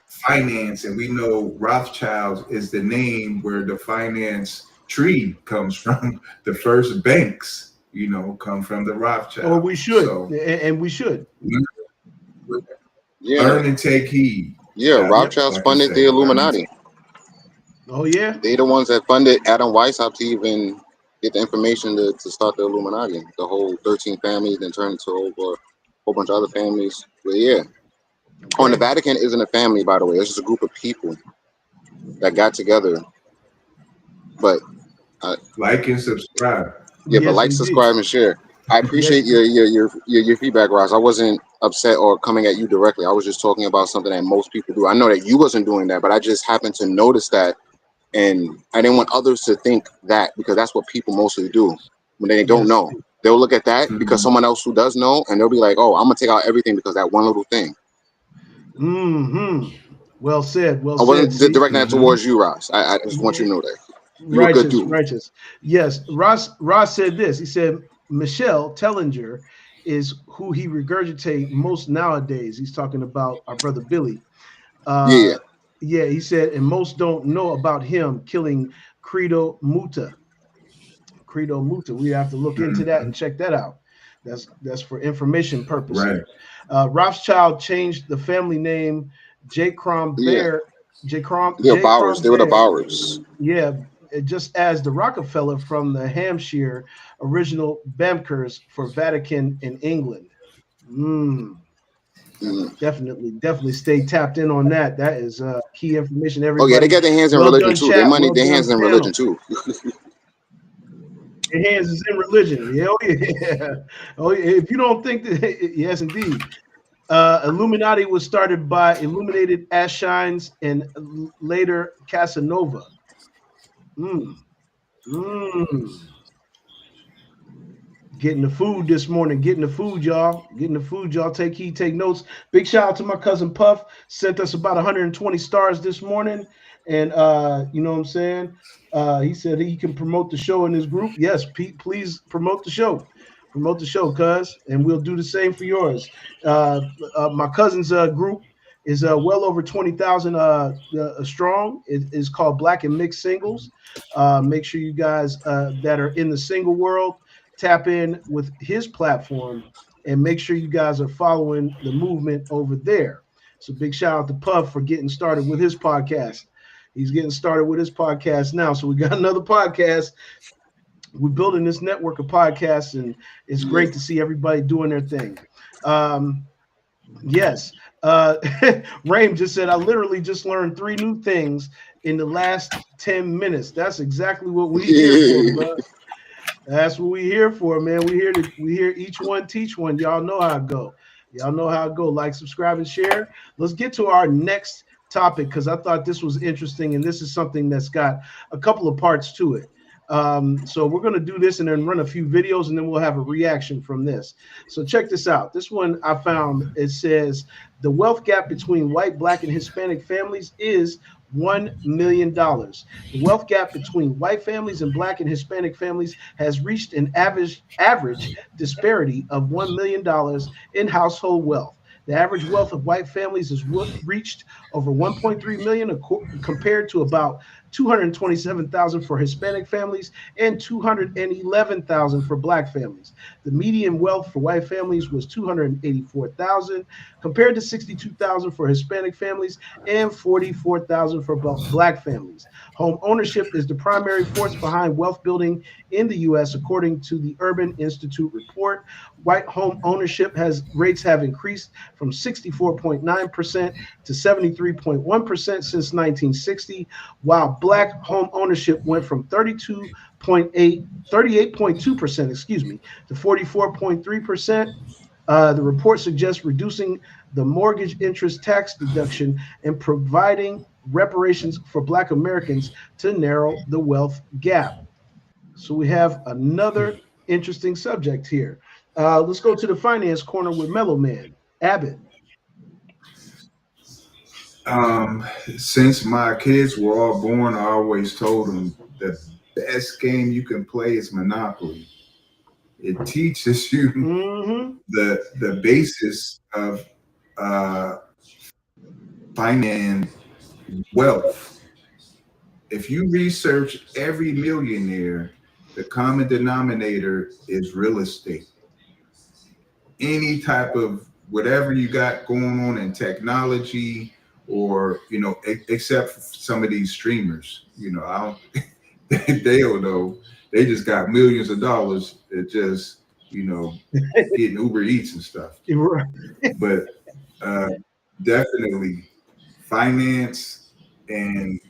S5: finance, and we know Rothschilds is the name where the finance tree comes from. The first banks, come from the
S3: Or we
S5: Rothschilds.
S3: should,
S5: So
S3: and we should.
S1: Yeah,
S5: learn and take heed.
S1: yeah.
S3: Yep.
S5: That's
S1: Rothschilds
S5: all I can
S1: funded the
S5: say. Learn and
S1: Illuminati.
S5: take.
S3: Oh yeah.
S1: They the ones that funded Adam Weishaupt to even get the information to start the Illuminati. The whole 13 families, then turned into over a whole bunch of other families. But yeah. Oh, and the
S3: Okay.
S1: Vatican isn't a family, by the way. It's just a group of people that got together. But uh,
S5: Like and subscribe.
S1: yeah, but
S3: Yes,
S1: like,
S3: indeed.
S1: subscribe, and share. I
S3: Yes.
S1: appreciate your feedback, Ross. I wasn't upset or coming at you directly. I was just talking about something that most people do. I know that you wasn't doing that, but I just happened to notice that, and I didn't want others to think that, because that's what people mostly do when they don't
S3: Yes.
S1: know. They'll look at that because
S5: Mhm.
S1: someone else who does know, and they'll be like, "Oh, I'm gonna take out everything because that one little thing."
S3: Hmm. Well said. Well
S1: I
S3: said.
S1: wasn't
S3: See,
S1: directing that towards you, Ross. I just want you to know that you're a good
S3: righteous,
S1: dude.
S3: righteous. Yes. Ross said this. He said Michelle Tellinger is who he regurgitate most nowadays. He's talking about our brother Billy.
S1: Yeah,
S3: Uh, yeah. He said, and most don't know about him killing Credo Muta. Credo Muta. We have to look into that and
S5: Mhm.
S3: check that out. That's for information purposes.
S5: Right.
S3: Rothschild changed the family name J. Crom
S1: yeah,
S3: Bear.
S1: yeah.
S3: J.
S1: Bowers.
S3: Crom
S1: They were the
S3: Bear.
S1: Bowers.
S3: Yeah, just as the Rockefeller from the Hampshire original bankers for Vatican in England. Mm,
S1: Mm.
S3: definitely stay tapped in on that. That is key information.
S1: Oh yeah, they
S3: Everybody,
S1: got their hands in
S3: well
S1: religion
S3: done,
S1: too. Their
S3: chat.
S1: money,
S3: Well
S1: their
S3: done,
S1: hands in religion
S3: panel.
S1: too.
S3: Your hands is in religion. Yeah, oh yeah. Oh yeah. If you don't think that, yes, indeed. Illuminati was started by Illuminated Ashines and later Casanova. Mm, mm. Getting the food this morning. Getting the food, y'all. Getting the food, y'all. Take heed, take notes. Big shout out to my cousin Puff. Sent us about 120 stars this morning. And you know what I'm saying? He said he can promote the show in his group. Yes, Pete, please promote the show. Promote the show, cuz, and we'll do the same for yours. Uh, my cousin's group is well over 20,000 strong. It is called Black and Mixed Singles. Make sure you guys that are in the single world tap in with his platform and make sure you guys are following the movement over there. So big shout out to Puff for getting started with his podcast. He's getting started with his podcast now. So we got another podcast. We're building this network of podcasts, and it's great to see everybody doing their thing. Yes. Raim just said, I literally just learned 3 new things in the last 10 minutes. That's exactly what we here for, bro. That's what we here for, man. We here each one teach one. Y'all know how it go. Y'all know how it go. Like, subscribe, and share. Let's get to our next topic because I thought this was interesting, and this is something that's got a couple of parts to it. So we're going to do this and then run a few videos, and then we'll have a reaction from this. So check this out. This one I found, it says the wealth gap between white, black, and Hispanic families is $1 million. The wealth gap between white families and black and Hispanic families has reached an average disparity of $1 million in household wealth. The average wealth of white families has reached over 1.3 million compared to about 227,000 for Hispanic families and 211,000 for black families. The median wealth for white families was 284,000 compared to 62,000 for Hispanic families and 44,000 for black families. Home ownership is the primary force behind wealth building in the U.S. according to the Urban Institute report. White home ownership rates have increased from 64.9% to 73.1% since 1960, while black home ownership went from 38.2%, to 44.3%. The report suggests reducing the mortgage interest tax deduction and providing reparations for Black Americans to narrow the wealth gap. So we have another interesting subject here. Let's go to the finance corner with Mellow Man. Abbott.
S5: Since my kids were all born, I always told them the best game you can play is Monopoly. It teaches you
S3: Mm-hmm.
S5: the basis of uh, finance wealth. If you research every millionaire, the common denominator is real estate. Any type of whatever you got going on in technology, or except for some of these streamers, I don't, they don't know. They just got millions of dollars that just getting Uber Eats and stuff.
S3: Right.
S5: But uh, definitely finance and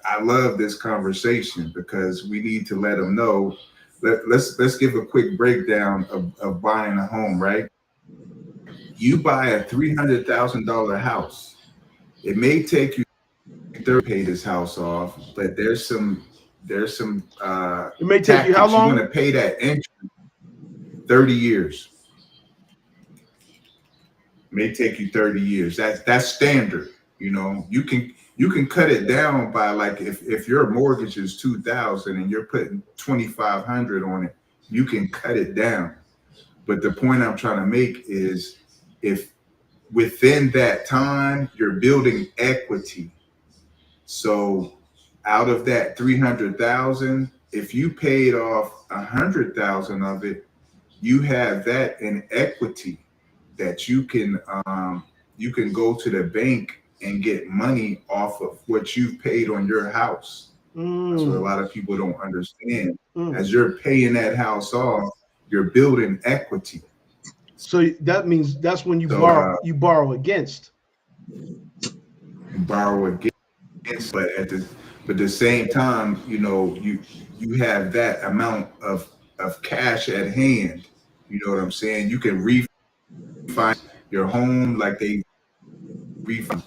S5: I love this conversation because we need to let them know. Let's give a quick breakdown of buying a home, right? You buy a $300,000 house. It may take you 30 to pay this house off, but there's some
S3: It may take you how
S5: tactics. You're going
S3: long?
S5: to pay that interest 30 years. May take you 30 years. That's standard. You can cut it down by, like, if your mortgage is 2,000 and you're putting 2,500 on it, you can cut it down. But the point I'm trying to make is, if within that time you're building equity, so out of that 300,000, if you paid off 100,000 of it, you have that in equity that you can go to the bank and get money off of what you've paid on your house. That's what a lot of people don't understand. As you're paying that house off, you're building equity.
S3: So that means that's when you borrow against.
S5: Borrow against, but but at the same time, you have that amount of cash at hand. You know what I'm saying? You can your home like they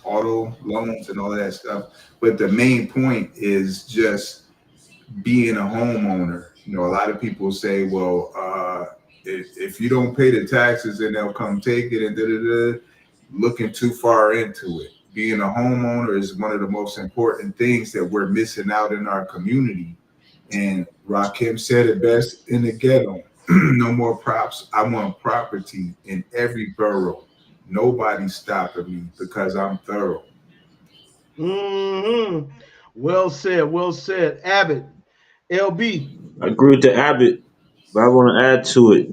S5: auto loans and all that stuff. But the main point is just being a homeowner. A lot of people say, well, if you don't pay the taxes, then they'll come take it and da da da. Looking too far into it. Being a homeowner is one of the most important things that we're missing out in our community. And Rakim said it best in the ghetto. No more props. I want property in every borough. Nobody's stopping me because I'm thorough.
S3: Hmm. Well said. Well said. Abbott, LB.
S4: I agree with the Abbott, but I want to add to it.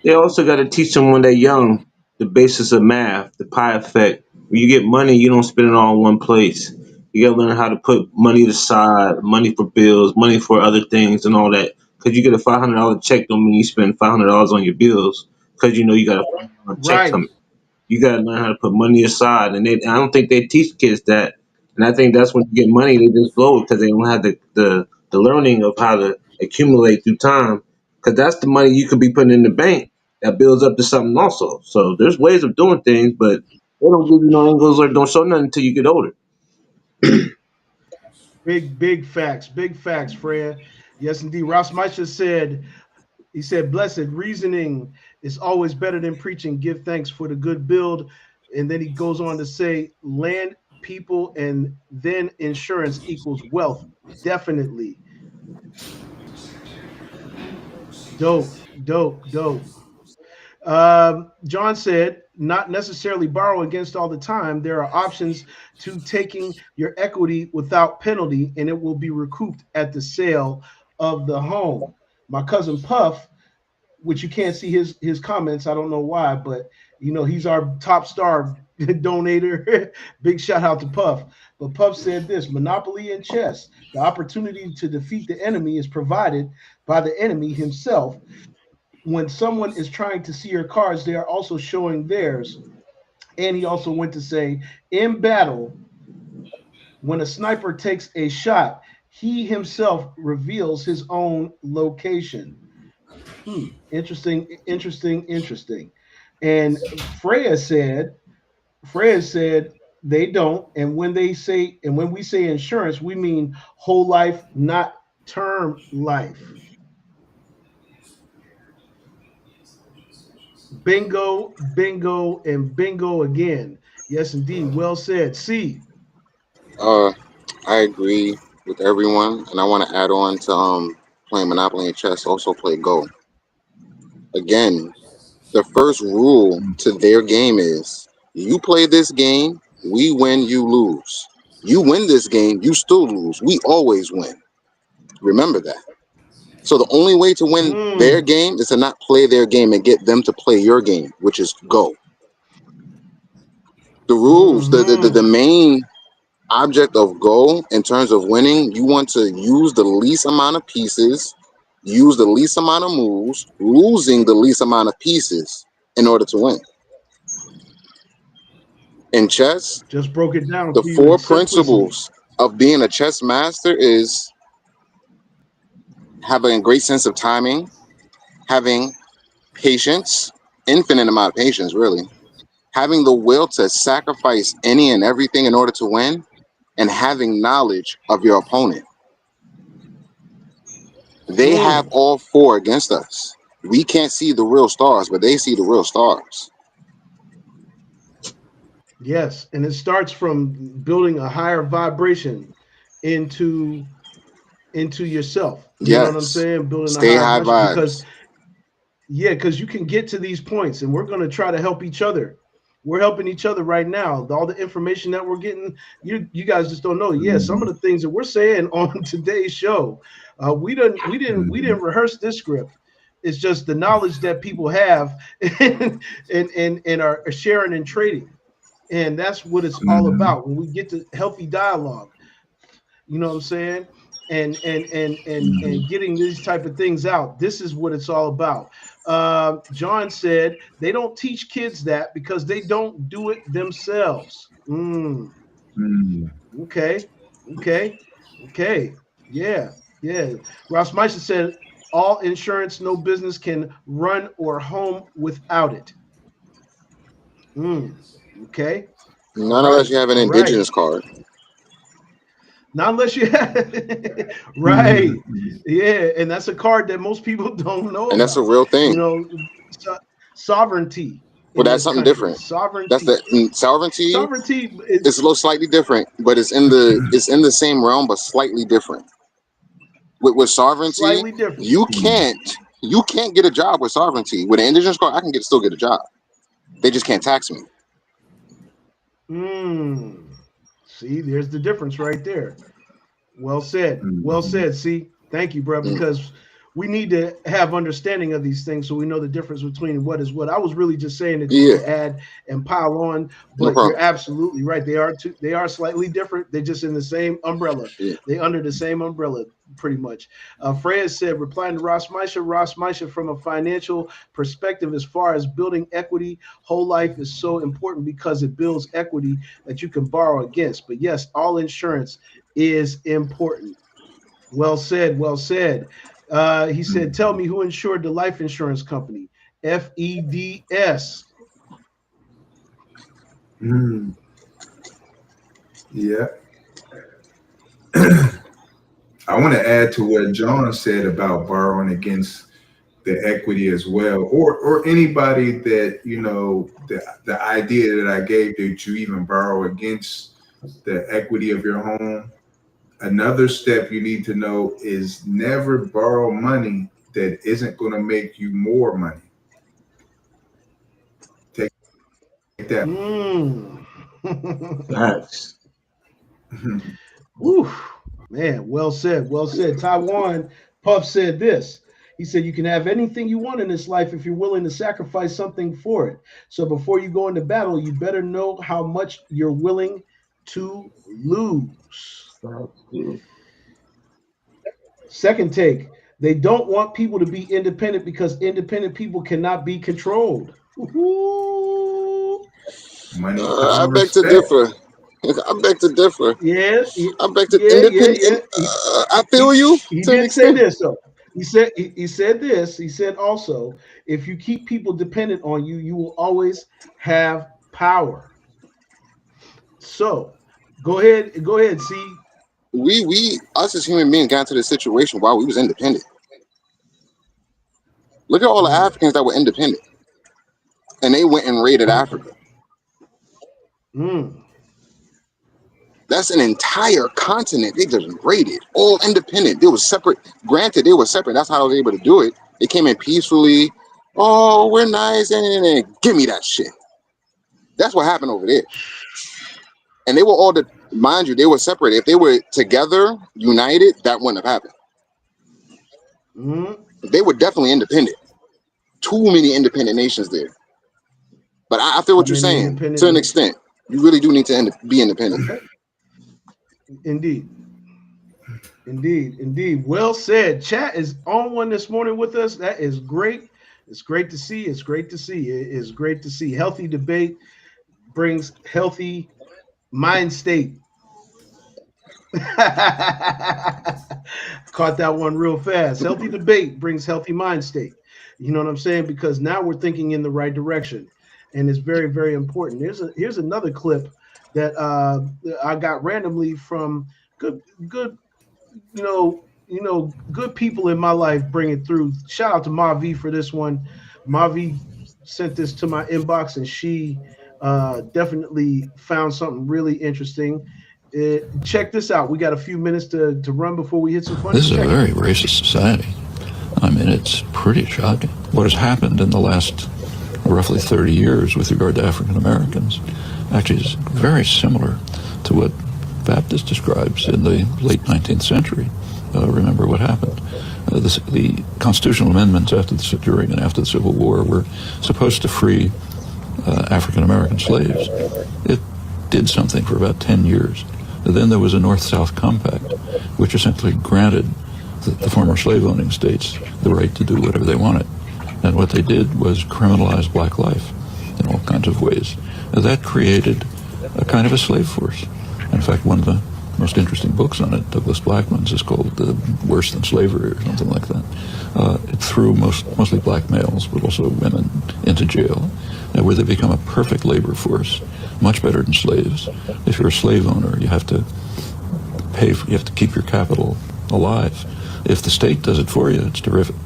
S4: They also got to teach them when they're young the basis of math, the pi effect. When you get money, you don't spend it all in one place. You got to learn how to put money aside, money for bills, money for other things, and all that. Because you get a $500 check, don't mean you spend $500 on your bills. Because you know you got a $500 check
S3: Right.
S4: coming. You got to learn how to put money aside, and I don't think they teach kids that. And I think that's when you get money, they just blow it because they don't have the learning of how to accumulate through time. Because that's the money you could be putting in the bank that builds up to something also. So there's ways of doing things, but they don't give you no angles or don't show nothing until you get older.
S3: Big facts. Big facts, Freya. Yes, indeed. Ross Meister said, he said, blessed reasoning is always better than preaching. Give thanks for the good build. And then he goes on to say, land, people, and then insurance equals wealth. Definitely. Dope, dope, dope. John said, not necessarily borrow against all the time. There are options to taking your equity without penalty, and it will be recouped at the sale of the home. My cousin Puff, which you can't see his comments, I don't know why, but he's our top star donator. Big shout out to Puff. But Puff said this: Monopoly and chess, the opportunity to defeat the enemy is provided by the enemy himself. When someone is trying to see your cards, they are also showing theirs. And he also went to say, in battle, when a sniper takes a shot, he himself reveals his own location. Interesting, interesting, interesting. And Freya said they don't. And when we say insurance, we mean whole life, not term life. Bingo, bingo, and bingo again. Yes, indeed. Well said. C.
S1: Uh, I agree with everyone, and I want to add on to playing Monopoly and chess. Also play Go. Again, the first rule to their game is you play this game, we win, you lose. You win this game, you still lose. We always win. Remember that. So the only way to win their
S3: Mm,
S1: game is to not play their game and get them to play your game, which is Go. The rules, the
S3: hmm
S1: main object of Go in terms of winning, you want to use the least amount of pieces, use the least amount of moves, losing the least amount of pieces in order to win. In chess,
S3: Just broke it down
S1: the
S3: for you in
S1: four
S3: simplicity.
S1: principles of being a chess master is having a great sense of timing, having patience, infinite amount of patience, really, having the will to sacrifice any and everything in order to win, and having knowledge of your opponent. They have
S3: Mm,
S1: all four against us. We can't see the real stars, but they see the real stars.
S3: yes, and it starts from building a higher vibration into into yourself. You know what I'm
S1: Yes.
S3: saying? Building a
S1: Stay
S3: higher
S1: high
S3: vibration because
S1: vibes.
S3: yeah, because you can get to these points, and we're going to try to help each other. We're helping each other right now. All the information that we're getting, you guys just don't know. Yeah, some of the things that we're saying on today's show, we didn't rehearse this script. It's just the knowledge that people have and are sharing and trading, and that's what it's all
S5: Mhm.
S3: about. When we get to healthy dialogue, you know what I'm saying? And getting these type of things out. This is what it's all about. John said they don't teach kids that because they don't do it themselves.
S5: Mhm.
S3: Okay, okay. Okay. Yeah. Yeah. Ross Meister said all insurance, no business can run or home without it. Mm. Okay. All
S1: Not unless
S3: right.
S1: you have an
S3: All right.
S1: indigenous card,
S3: Not unless you have right.
S5: Mhm.
S3: Yeah. And that's a card that most people don't know
S1: and that's a
S3: about.
S1: real
S3: You
S1: thing.
S3: know, sovereignty
S1: Well,
S3: in
S1: that's
S3: this
S1: something
S3: country.
S1: different. That's
S3: Sovereignty.
S1: the sovereignty
S3: Sovereignty is
S1: is a little slightly different, but it's in the same realm, but slightly different. With sovereignty,
S3: slightly different.
S1: you can't get a job with sovereignty. With an indigenous card, I can still get a job. They just can't tax me.
S3: Mm. See, there's the difference right there. Well said. Well
S5: Mhm.
S3: said. See, thank you, bro,
S1: Mm,
S3: because we need to have understanding of these things so we know the difference between what is what. I was really just saying that you
S1: yeah,
S3: could add and pile on,
S1: no
S3: but you're
S1: problem.
S3: absolutely right. They are slightly different. They're just in the same umbrella.
S1: Yeah.
S3: They under the same umbrella, pretty much. Freya said, replying to Ross Meisha, from a financial perspective, as far as building equity, whole life is so important because it builds equity that you can borrow against. But yes, all insurance is important. Well said. Well said. He said, "Tell me who insured the life insurance company." FEDS.
S5: Mhm. Yeah. I want to add to what John said about borrowing against the equity as well, or anybody that the idea that I gave that you even borrow against the equity of your home. Another step you need to know is never borrow money that isn't going to make you more money. Take that.
S3: Mm.
S4: Facts.
S3: Whew. Man, well said. Well said. Taiwan Puff said this. He said, "You can have anything you want in this life if you're willing to sacrifice something for it. So before you go into battle, you better know how much you're willing to lose."
S4: Facts, dude.
S3: Second take, they don't want people to be independent because independent people cannot be controlled. Woo-hoo.
S5: Money,
S1: I
S5: power,
S1: beg to
S5: respect.
S1: differ. I beg to differ.
S3: Yeah,
S1: I beg to
S3: yeah, yeah,
S1: independent.
S3: yeah.
S1: I
S3: He,
S1: feel you
S3: he
S1: to an
S3: did say
S1: extent.
S3: this though. He said this. He said also, if you keep people dependent on you, you will always have power. So go ahead. See,
S1: We us as human beings got into this situation while we was independent. Look at all the
S3: mm,
S1: Africans that were independent, and they went and raided Africa.
S3: mm,
S1: That's an entire continent they just raided, all independent. They were separate. Granted, they were separate. That's how they were able to do it. They came in peacefully. Oh, we're nice, and give me that shit. That's what happened over there. And they were all the mind you, they were separate. If they were together, united, that wouldn't have happened.
S3: mm.
S1: They were definitely independent. Too many independent nations there. But I feel
S3: Too
S1: what you're
S3: many
S1: saying
S3: independent
S1: to an
S3: nations.
S1: extent. You really do need to be independent.
S3: Okay, indeed. Indeed, indeed. Well said. Chat is on one this morning with us. That is great. It's great to see. It's great to see. It is great to see. Healthy debate brings healthy mind state. Caught that one real fast. Healthy debate brings healthy mind state. You know what I'm saying? Because now we're thinking in the right direction, and it's very, very important. Here's another clip that I got randomly from good good people in my life bring it through. Shout out to Mavi for this one. Mavi sent this to my inbox, and she definitely found something really interesting. Check this out. We got a few minutes to run before we hit some funny.
S2: This is a
S3: Check it.
S2: very racist society. I mean, it's pretty shocking. What has happened in the last roughly 30 years with regard to African Americans actually is very similar to what Baptist describes in the late 19th century. Remember what happened. The constitutional amendments during and after the Civil War were supposed to free African American slaves. It did something for about 10 years. Then there was a North-South Compact, which essentially granted the former slave-owning states the right to do whatever they wanted. And what they did was criminalize black life in all kinds of ways. That created a kind of a slave force. In fact, one of the
S6: most interesting books on it, Douglas Blackman's, is called Worse Than Slavery or something like that. It threw mostly black males, but also women, into jail, where they become a perfect labor force, much better than slaves. If you're a slave owner, you have to you have to keep your capital alive. If the state does it for you, it's terrific.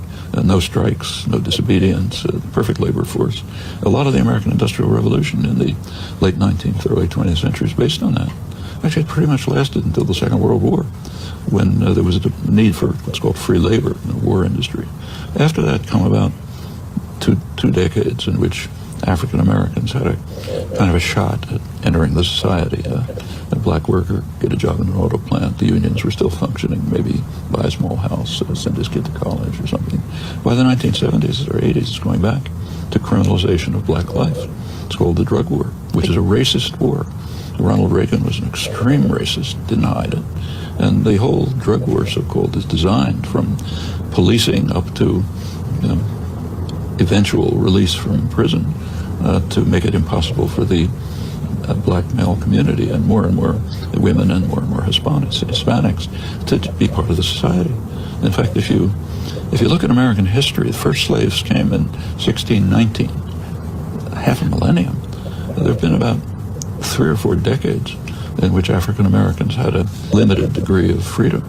S6: No strikes, no disobedience, perfect labor force. A lot of the American Industrial Revolution in the late 19th, early 20th century is based on that. Actually, it pretty much lasted until the Second World War, when there was a need for what's called free labor in the war industry. After that come about two decades in which African Americans had a kind of a shot at entering the society. A black worker get a job in an auto plant. The unions were still functioning. Maybe buy a small house, send his kid to college or something. By the 1970s or 80s, it's going back to criminalization of black life. It's called the drug war, which is a racist war. Ronald Reagan was an extreme racist, didn't hide it. And the whole drug war, so-called, is designed from policing up to eventual release from prison to make it impossible for the black male community and more women and more Hispanics to be part of the society. In fact, if you look at American history, the first slaves came in 1619, half a millennium. There have been about 3 or 4 decades in which African Americans had a limited degree of freedom.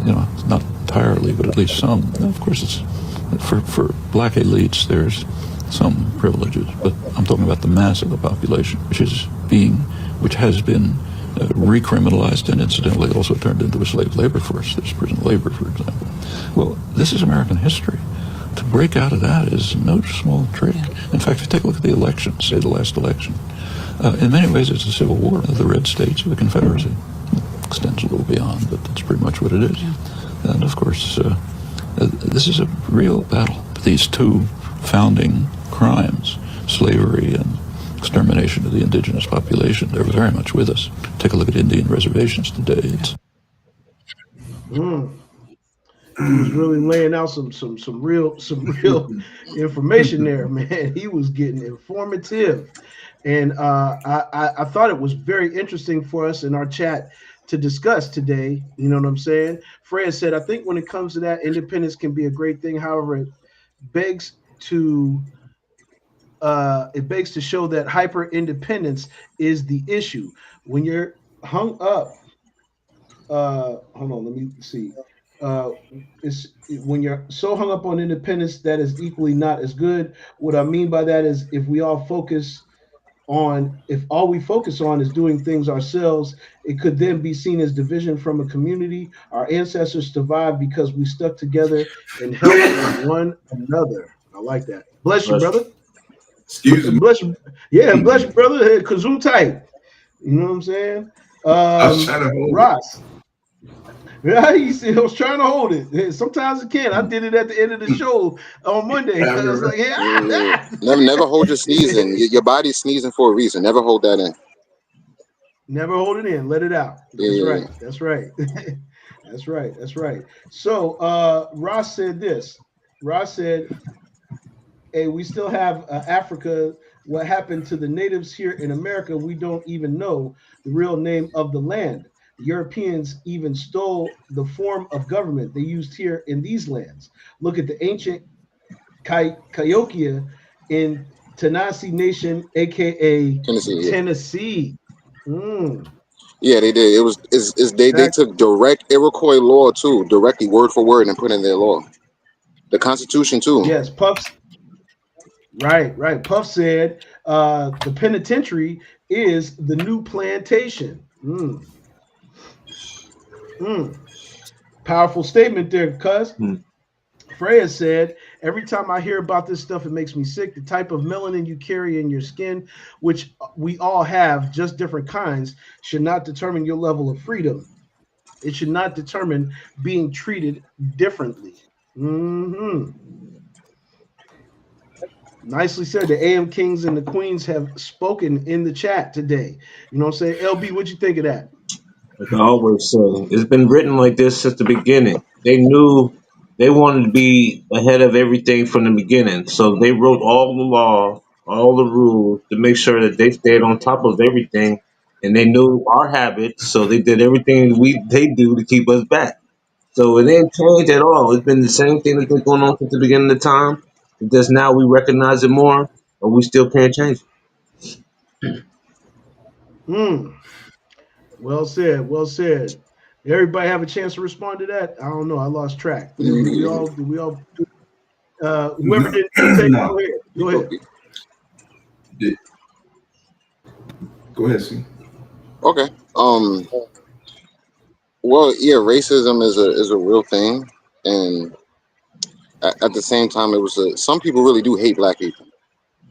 S6: Not entirely, but at least some. Of course, it's for black elites, there's some privileges, but I'm talking about the mass of the population, which has been recriminalized and incidentally also turned into a slave labor force. There's prison labor, for example. Well, this is American history. To break out of that is no small trick. In fact, if you take a look at the election, say the last election, in many ways it's a civil war of the red states of the Confederacy. It extends a little beyond, but that's pretty much what it is. And of course, this is a real battle. These two founding crimes, slavery and extermination of the indigenous population, they're very much with us. Take a look at Indian reservations today.
S3: He was really laying out some real information there, man. He was getting informative, and I thought it was very interesting for us in our chat to discuss today. You know what I'm saying? Fred said, I think when it comes to that, independence can be a great thing. However, begs to it begs to show that hyper independence is the issue. When you're hung up, hold on, let me see. Uh, it's when you're so hung up on independence that is equally not as good. What I mean by that is if all we focus on is doing things ourselves, it could then be seen as division from a community. Our ancestors survived because we stuck together and helped one another. I like that. Bless you, brother.
S5: Excuse me.
S3: Bless you. Yeah, bless you, brother. Hey, kazoo tight. You know what I'm saying?
S5: I was trying to hold it.
S3: Ross. Yeah, he said I was trying to hold it. Sometimes it can. I did it at the end of the show on Monday. I was like,
S1: Yeah.
S3: yeah.
S1: Never hold your sneezing. Your body's sneezing for a reason. Never hold that in.
S3: Never hold it in. Let it out. That's
S1: Yeah.
S3: right. That's right. That's right. That's right. So Ross said this. Ross said, hey, we still have Africa. What happened to the natives here in America? We don't even know the real name of the land. The Europeans even stole the form of government they used here in these lands. Look at the ancient Cahokia in Tennessee Nation, aka
S1: Tennessee. Yeah.
S3: Tennessee. Mm.
S1: Yeah, they did. They
S3: Fact,
S1: took direct Iroquois law too, directly word for word, and put in their law. The Constitution too.
S3: yes, Puffs. Right, right. Puff said the penitentiary is the new plantation. Mm. Powerful statement there, cuz.
S4: Hmm.
S3: Freya said, every time I hear about this stuff, it makes me sick. The type of melanin you carry in your skin, which we all have, just different kinds, should not determine your level of freedom. It should not determine being treated differently. Hmm. Nicely said. The AM Kings and the Queens have spoken in the chat today. You know what I'm saying? LB, what'd you think of that?
S4: Like I always say, it's been written like this since the beginning. They knew they wanted to be ahead of everything from the beginning, so they wrote all the law, all the rules to make sure that they stayed on top of everything and they knew our habits, so they did everything they do to keep us back. So it ain't changed at all. It's been the same thing that's been going on since the beginning of time. It's just now we recognize it more, but we still can't change it.
S3: Hmm. Well said. Well said. Everybody have a chance to respond to that? I don't know. I lost track. Did we all? Did we all? Whoever
S5: No,
S3: didn't take. Go
S5: no.
S3: ahead. Go ahead.
S5: Did- Go ahead, see.
S1: Okay. Well, yeah, racism is a real thing, and at the same time, some people really do hate black people.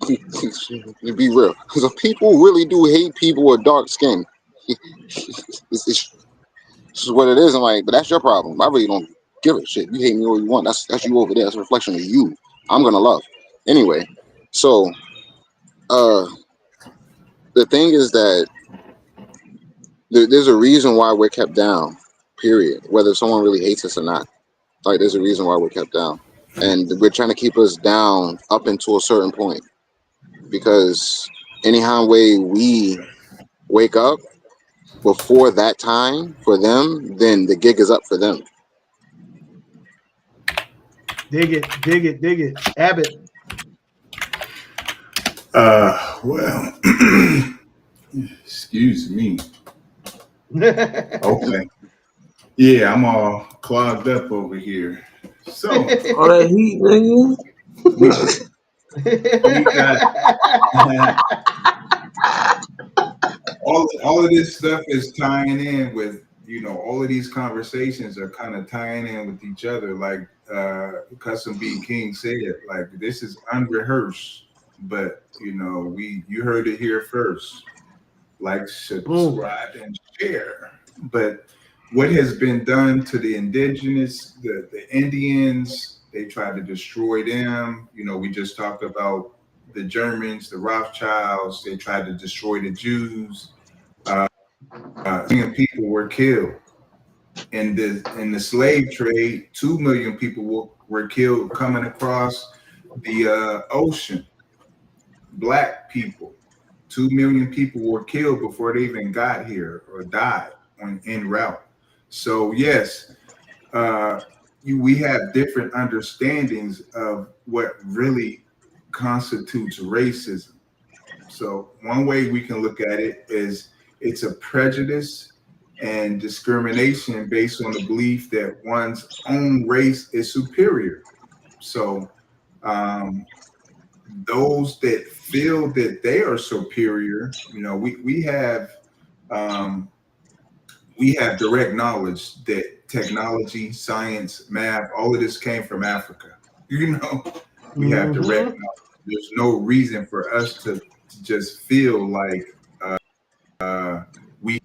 S1: To be real, some people really do hate people with dark skin. It's just what it is. I'm like, but that's your problem. I really don't give a shit. You hate me all you want. That's you over there. That's a reflection of you. I'm gonna love anyway. So, uh, the thing is that there's a reason why we're kept down. Period. Whether someone really hates us or not, like there's a reason why we're kept down, and we're trying to keep us down up until a certain point because anyhow way we wake up before that time for them, then the gig is up for them.
S3: Dig it. Dig it. Dig it. Abbott.
S5: Well, excuse me. Okay. Yeah, I'm all clogged up over here. So
S4: All that heat, nigga.
S5: we we got all of this stuff is tying in with, all of these conversations are kind of tying in with each other, like Custom B King said, like this is unrehearsed, but you heard it here first. Like,
S3: Boom.
S5: subscribe, and share. But what has been done to the indigenous, the Indians, they tried to destroy them. We just talked about the Germans, the Rothschilds, they tried to destroy the Jews. Million people were killed in the slave trade. 2 million people were killed coming across the ocean. Black people, 2 million people were killed before they even got here or died on en route. So yes, uh, we have different understandings of what really constitutes racism. So one way we can look at it is it's a prejudice and discrimination based on the belief that one's own race is superior. So um, those that feel that they are superior, um, we have direct knowledge that technology, science, math, all of this came from Africa. We have direct
S3: Hmm.
S5: knowledge. There's no reason for us to just feel like we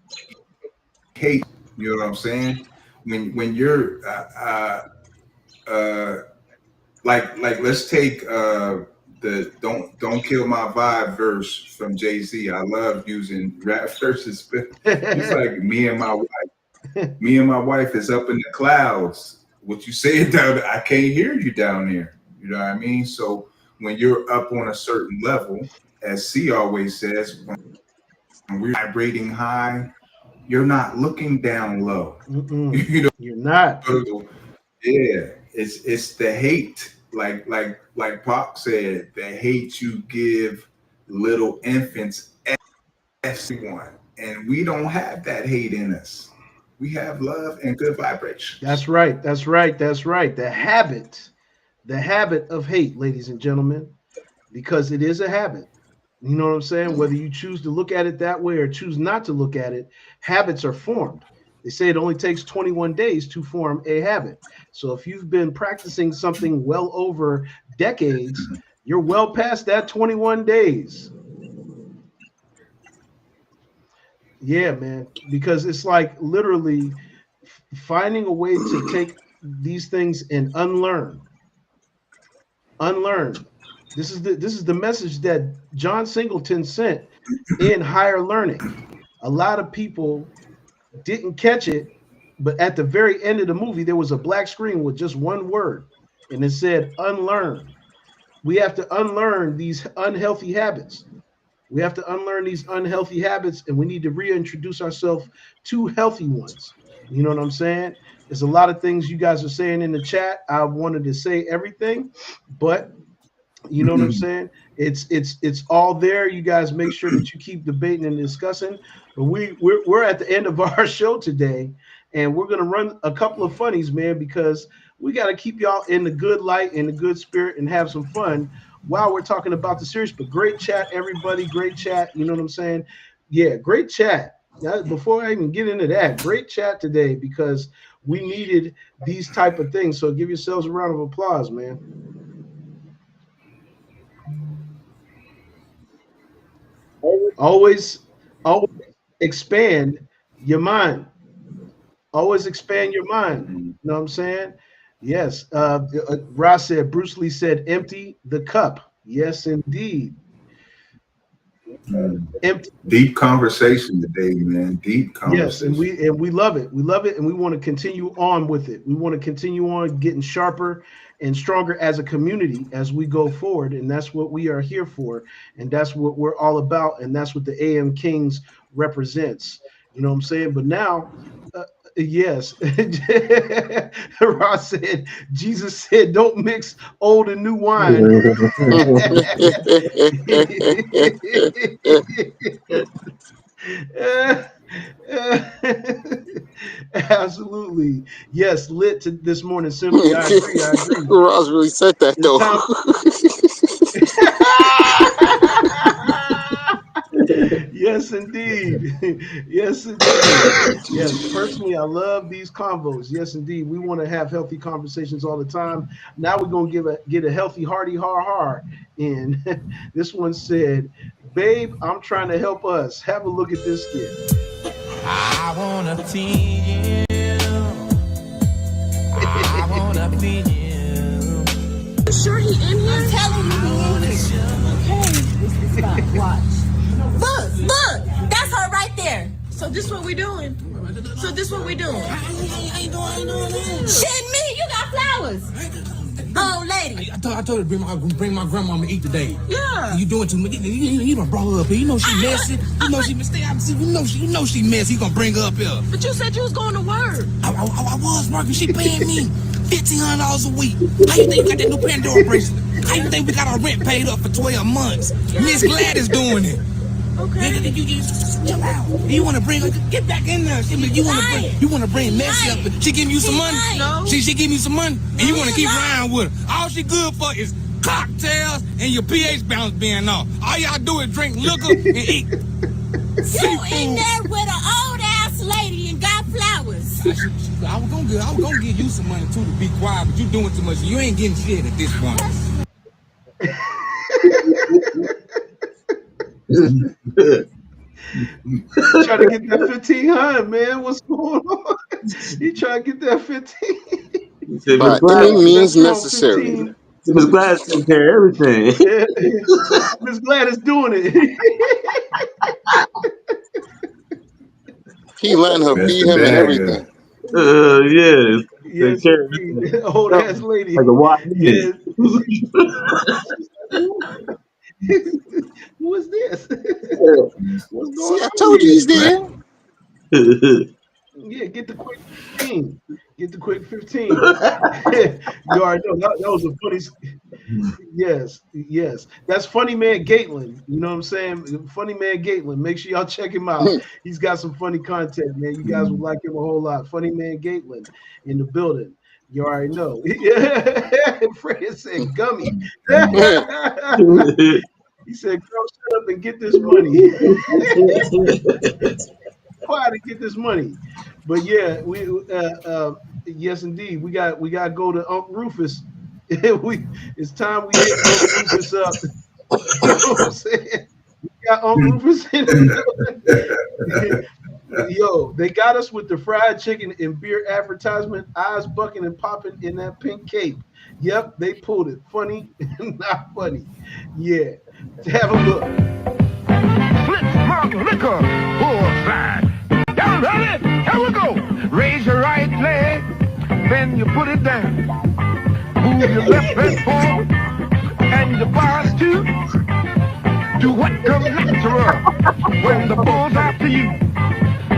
S5: hate. You know what I'm saying? When you're uh, like let's take the don't kill my vibe verse from Jay-Z. I love using rap verses, but he's like, me and my wife is up in the clouds. What you saying down there, I can't hear you down there. You know what I mean? So when you're up on a certain level, as C always says, when we're vibrating high, you're not looking down low.
S3: Mm-mm.
S5: you
S3: You're not.
S5: know, yeah, it's the hate, like Pop said, the hate you give little infants, everyone, and we don't have that hate in us. We have love and good
S3: That's
S5: vibrations.
S3: right. That's right. That's right. The habit of hate, ladies and gentlemen, because it is a habit. You know what I'm saying? Whether you choose to look at it that way or choose not to look at it, habits are formed. They say it only takes 21 days to form a habit. So if you've been practicing something well over decades, you're well past that 21 days. Yeah, man, because it's like literally finding a way to take these things and unlearn. This is the message that John Singleton sent in Higher Learning. A lot of people didn't catch it, but at the very end of the movie, there was a black screen with just one word, and it said unlearn. We have to unlearn these unhealthy habits. We have to unlearn these unhealthy habits, and we need to reintroduce ourselves to healthy ones. You know what I'm saying? There's a lot of things you guys are saying in the chat. I wanted to say everything, but you know what I'm saying? It's all there. You guys make sure that you keep debating and discussing. But we're at the end of our show today, and we're gonna run a couple of funnies, man, because we got to keep y'all in the good light, in the good spirit, and have some fun while we're talking about the series. But great chat, everybody. Great chat. You know what I'm saying? Yeah, great chat. Before I even get into that, great chat today because we needed these type of things. So give yourselves a round of applause, man. Always, always expand your mind. Always expand your mind. You know what I'm saying? Yes. Ross said, Bruce Lee said, empty the cup. Yes, indeed. Empty.
S5: Deep conversation today, man. Deep
S3: Yes, and
S5: conversation.
S3: we love it. We love it, and we want to continue on with it. We want to continue on getting sharper and stronger as a community as we go forward, and that's what we are here for, and that's what we're all about, and that's what the AM Kings represents. You know what I'm saying? But now, yes, Ross said, Jesus said, "Don't mix old and new wine." Absolutely. Yes, lit to this morning simply. I agree. I agree.
S1: Ross really said that
S3: It's
S1: though.
S3: time. Yes, indeed. Yes, indeed. Yes, personally, I love these convos. Yes, indeed. We want to have healthy conversations all the time. Now we're gonna get a healthy, hearty har har in. This one said, "Babe, I'm trying to help us. Have a look at this skit."
S2: I wanna feel you. I wanna feel you.
S7: Sure he in here? I'm telling you he in here. Okay, this is fine. Watch. Look, that's her right there. So this what we doing? So this what we doing? I ain't doing Shit me, you got flowers. Oh, lady.
S2: I told her to bring my grandmama to eat today.
S7: Yeah.
S2: You doing too much. You done brought her up here. You know she messy. You know she stay out. You know she messy. You gonna bring her up here.
S7: But you said you was going to work.
S2: I was working. She paying me $1,500 a week. How you think you got that new Pandora bracelet? How you think we got our rent paid up for 12 months? Miss Gladys doing it.
S7: Okay.
S2: You chill out. You want to bring her? Get back in there. You want to bring Messi up? But she giving you some money?
S7: No.
S2: She giving you some money, and you want to keep around with her. All she good for is cocktails and your pH balance being off. All y'all do is drink liquor and eat.
S7: You in there with an old ass lady and got flowers.
S2: I was gonna give you some money too to be quiet, but you doing too much. You ain't getting shit at this point.
S3: Trying to get that 1,500, man. What's going on? He trying to get that 15.
S1: By any means necessary.
S4: Miss Glass take care of everything.
S3: Miss Gladys doing it.
S1: He letting her
S5: That's
S1: feed
S5: the
S1: him and
S5: bag.
S1: everything.
S4: Yeah.
S3: Yes,
S4: Take care of
S3: indeed.
S4: everything.
S3: Old ass lady.
S4: Like a wild
S3: Yes. Who is this? What's going
S1: See, I
S3: on
S1: told you
S3: here?
S1: he's there.
S3: Yeah, get the quick 15. Get the quick 15. You already know that was a funny. Yes. That's Funny Man Gatelin. You know what I'm saying? Funny Man Gatelin. Make sure y'all check him out. He's got some funny content, man. You guys would like him a whole lot. Funny Man Gatelin in the building. You already know. Fred said gummy. He said, girl, shut up and get this money. Quiet and get this money. But yeah, yes indeed. We got to go to Uncle Rufus. It's time we hit Uncle Rufus up. You know what I'm saying? We got Uncle Rufus in the Yo, they got us with the fried chicken and beer advertisement, eyes bucking and popping in that pink cape. Yep, they pulled it. Funny, not funny. Yeah. Have a look.
S8: Flip my liquor, bullseye. Y'all ready? Here we go. Raise your right leg, then you put it down. Move your left leg forward, and your bars too. Do what comes natural when the bull's after you.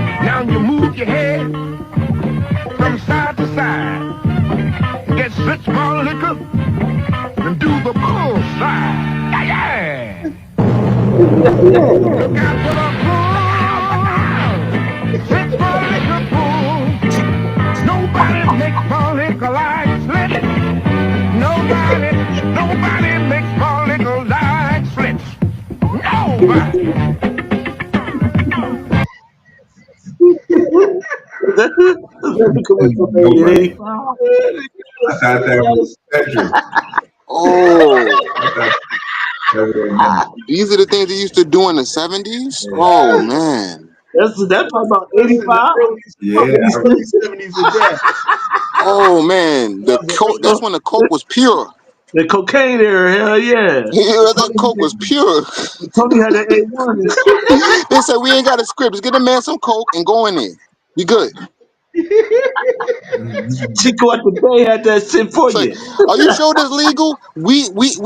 S8: Now you move your head from side to side. Get six more liquor and do the bull slide. Yeah, yeah. Look out for the bull. Six more liquor bull. Nobody makes more liquor like Slits. Nobody makes more liquor like Slits. Nobody.
S4: That's the commercial made in
S5: Nobody.
S4: '85.
S5: I thought that was Cedric.
S1: Oh,
S5: I thought that was him.
S1: these are the things they used to do in the 70s. Oh man.
S4: That's probably about
S3: Listen, the
S4: 85.
S3: early,
S5: Yeah,
S3: early 70s at that.
S1: Oh man.
S3: That was the early,
S1: That's when the coke was pure.
S4: The cocaine era, hell yeah.
S1: That coke was pure.
S4: Tony had that A1 and
S1: They said we ain't got a script. Just get a man some coke and go in there. You good.
S4: Chico at the Bay had that shit for
S1: It's like,
S4: you.
S1: are you sure this legal? We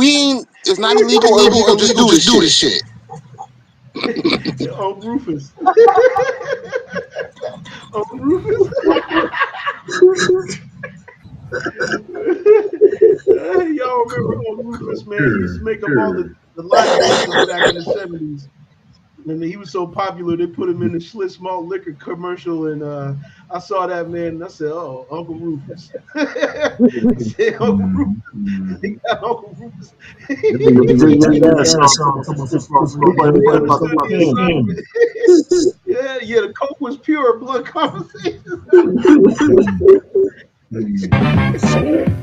S1: ain't. It's not illegal or illegal. Just do this shit.
S3: Uncle Rufus. Uncle Rufus. Y'all remember Uncle Rufus, man? He used to make up all the line commercials back in the 70s. And he was so popular, they put him in the Schlitz malt liquor commercial. And I saw that, man, and I said, oh, Uncle Rufus. I said, Uncle Rufus. They got Uncle Rufus.
S4: Yeah, song. Nobody
S3: He
S4: about
S3: understood the
S4: cocaine.
S3: assignment. Yeah, the coke was pure blood conversation.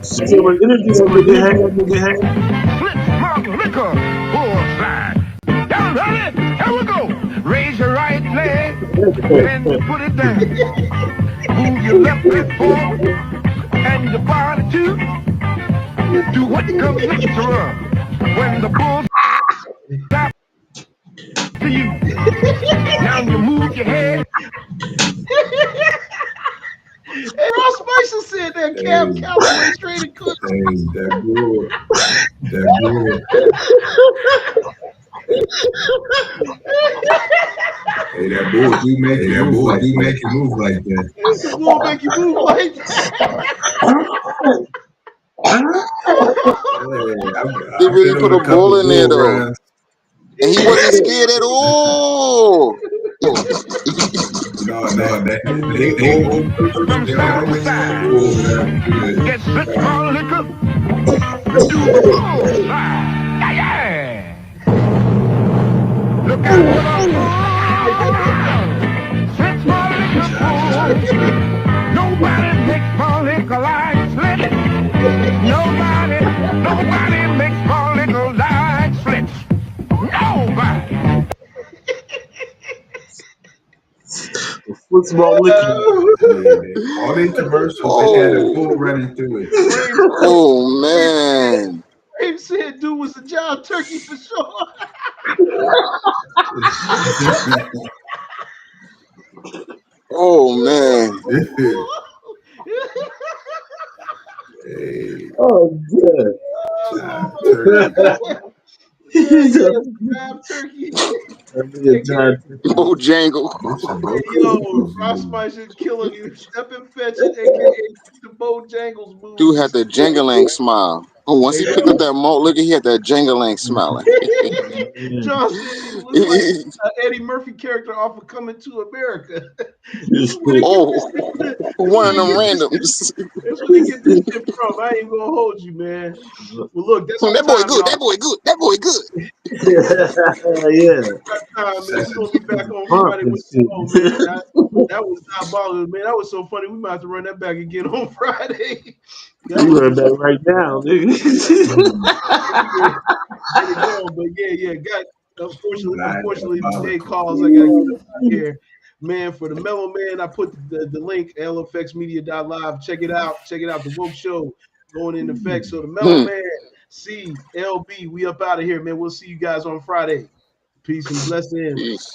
S4: So when energy over get hang.
S8: Flip malt liquor bull slide. Y'all ready? Here we go. Raise your right leg, then you put it down. Move your left leg forward and your body too. Do what comes natural when the bull stops to you. Now you move your head.
S3: Hey, Ross Spicer said that Cab Calloway straight and cook.
S5: Hey, that bull. That bull. Hey, that bull do make you move like that.
S3: The bull make you move like that.
S5: Hey,
S1: They
S5: I've
S1: really
S5: been
S1: put
S5: on
S1: a
S5: a couple
S1: bull in there
S5: bull
S1: though,
S5: runs.
S1: and he wasn't scared at all.
S5: No, they old
S8: From
S5: they
S8: side to
S5: always have
S8: side.
S5: bull runs good.
S8: Get six more liquor and do the bull slide. Yeah, yeah. Look out for the bull. Six more liquor bull. Nobody makes more liquor like Slits. Nobody makes more liquor like Slits. Nobody.
S4: Football liquor.
S5: Yeah, all these commercials, they had a
S1: Oh,
S5: bull running through it.
S3: Brave,
S1: oh
S3: Brave,
S1: man,
S3: Brave said dude was a John Turkey for sure.
S1: oh man.
S5: Hey,
S4: Oh, good.
S5: John
S3: Oh my
S5: Turkey.
S3: God. Yeah, John Turkey. Hey,
S4: John.
S1: Bojangle.
S5: This a
S3: yo,
S5: Bojangles
S3: Ross
S5: movie.
S3: Spicer killing you. Step and fetch it, aka the Bojangles
S1: Dude had
S3: movies.
S1: the jangalang smile. Oh, once
S3: Hey,
S1: he picked up that malt liquor, he had that jangalang smiling.
S3: John said he looked like an Eddie Murphy character off of Coming to America. This is where they get
S1: Oh,
S3: this is
S1: one
S3: where
S1: of
S3: they
S1: them
S3: get this shit.
S1: randoms.
S3: That's where they get this shit from. I ain't gonna hold you, man. Well, look, that's our
S1: That boy
S3: time,
S1: good.
S3: y'all.
S1: That boy good. That boy good.
S4: Yeah.
S3: Our time, man. We're gonna be back on
S4: Pump
S3: Friday
S4: and
S3: with the
S4: shit.
S3: show, man. That was diabolical, man. That was so funny. We might have to run that back again on Friday. That
S4: You
S3: was
S4: run
S3: just
S4: back right now, nigga.
S3: get it going. But yeah, got unfortunately the day
S5: Diabolical.
S3: calls. I gotta get up out of here. Man, for the Mellow Man, I put the link, lfxmedia.live. Check it out. Check it out. The Woke Show going in effect. So the Mellow
S1: Hmm.
S3: Man, CLB, we up out of here, man. We'll see you guys on Friday. Peace and blessings.
S1: Peace.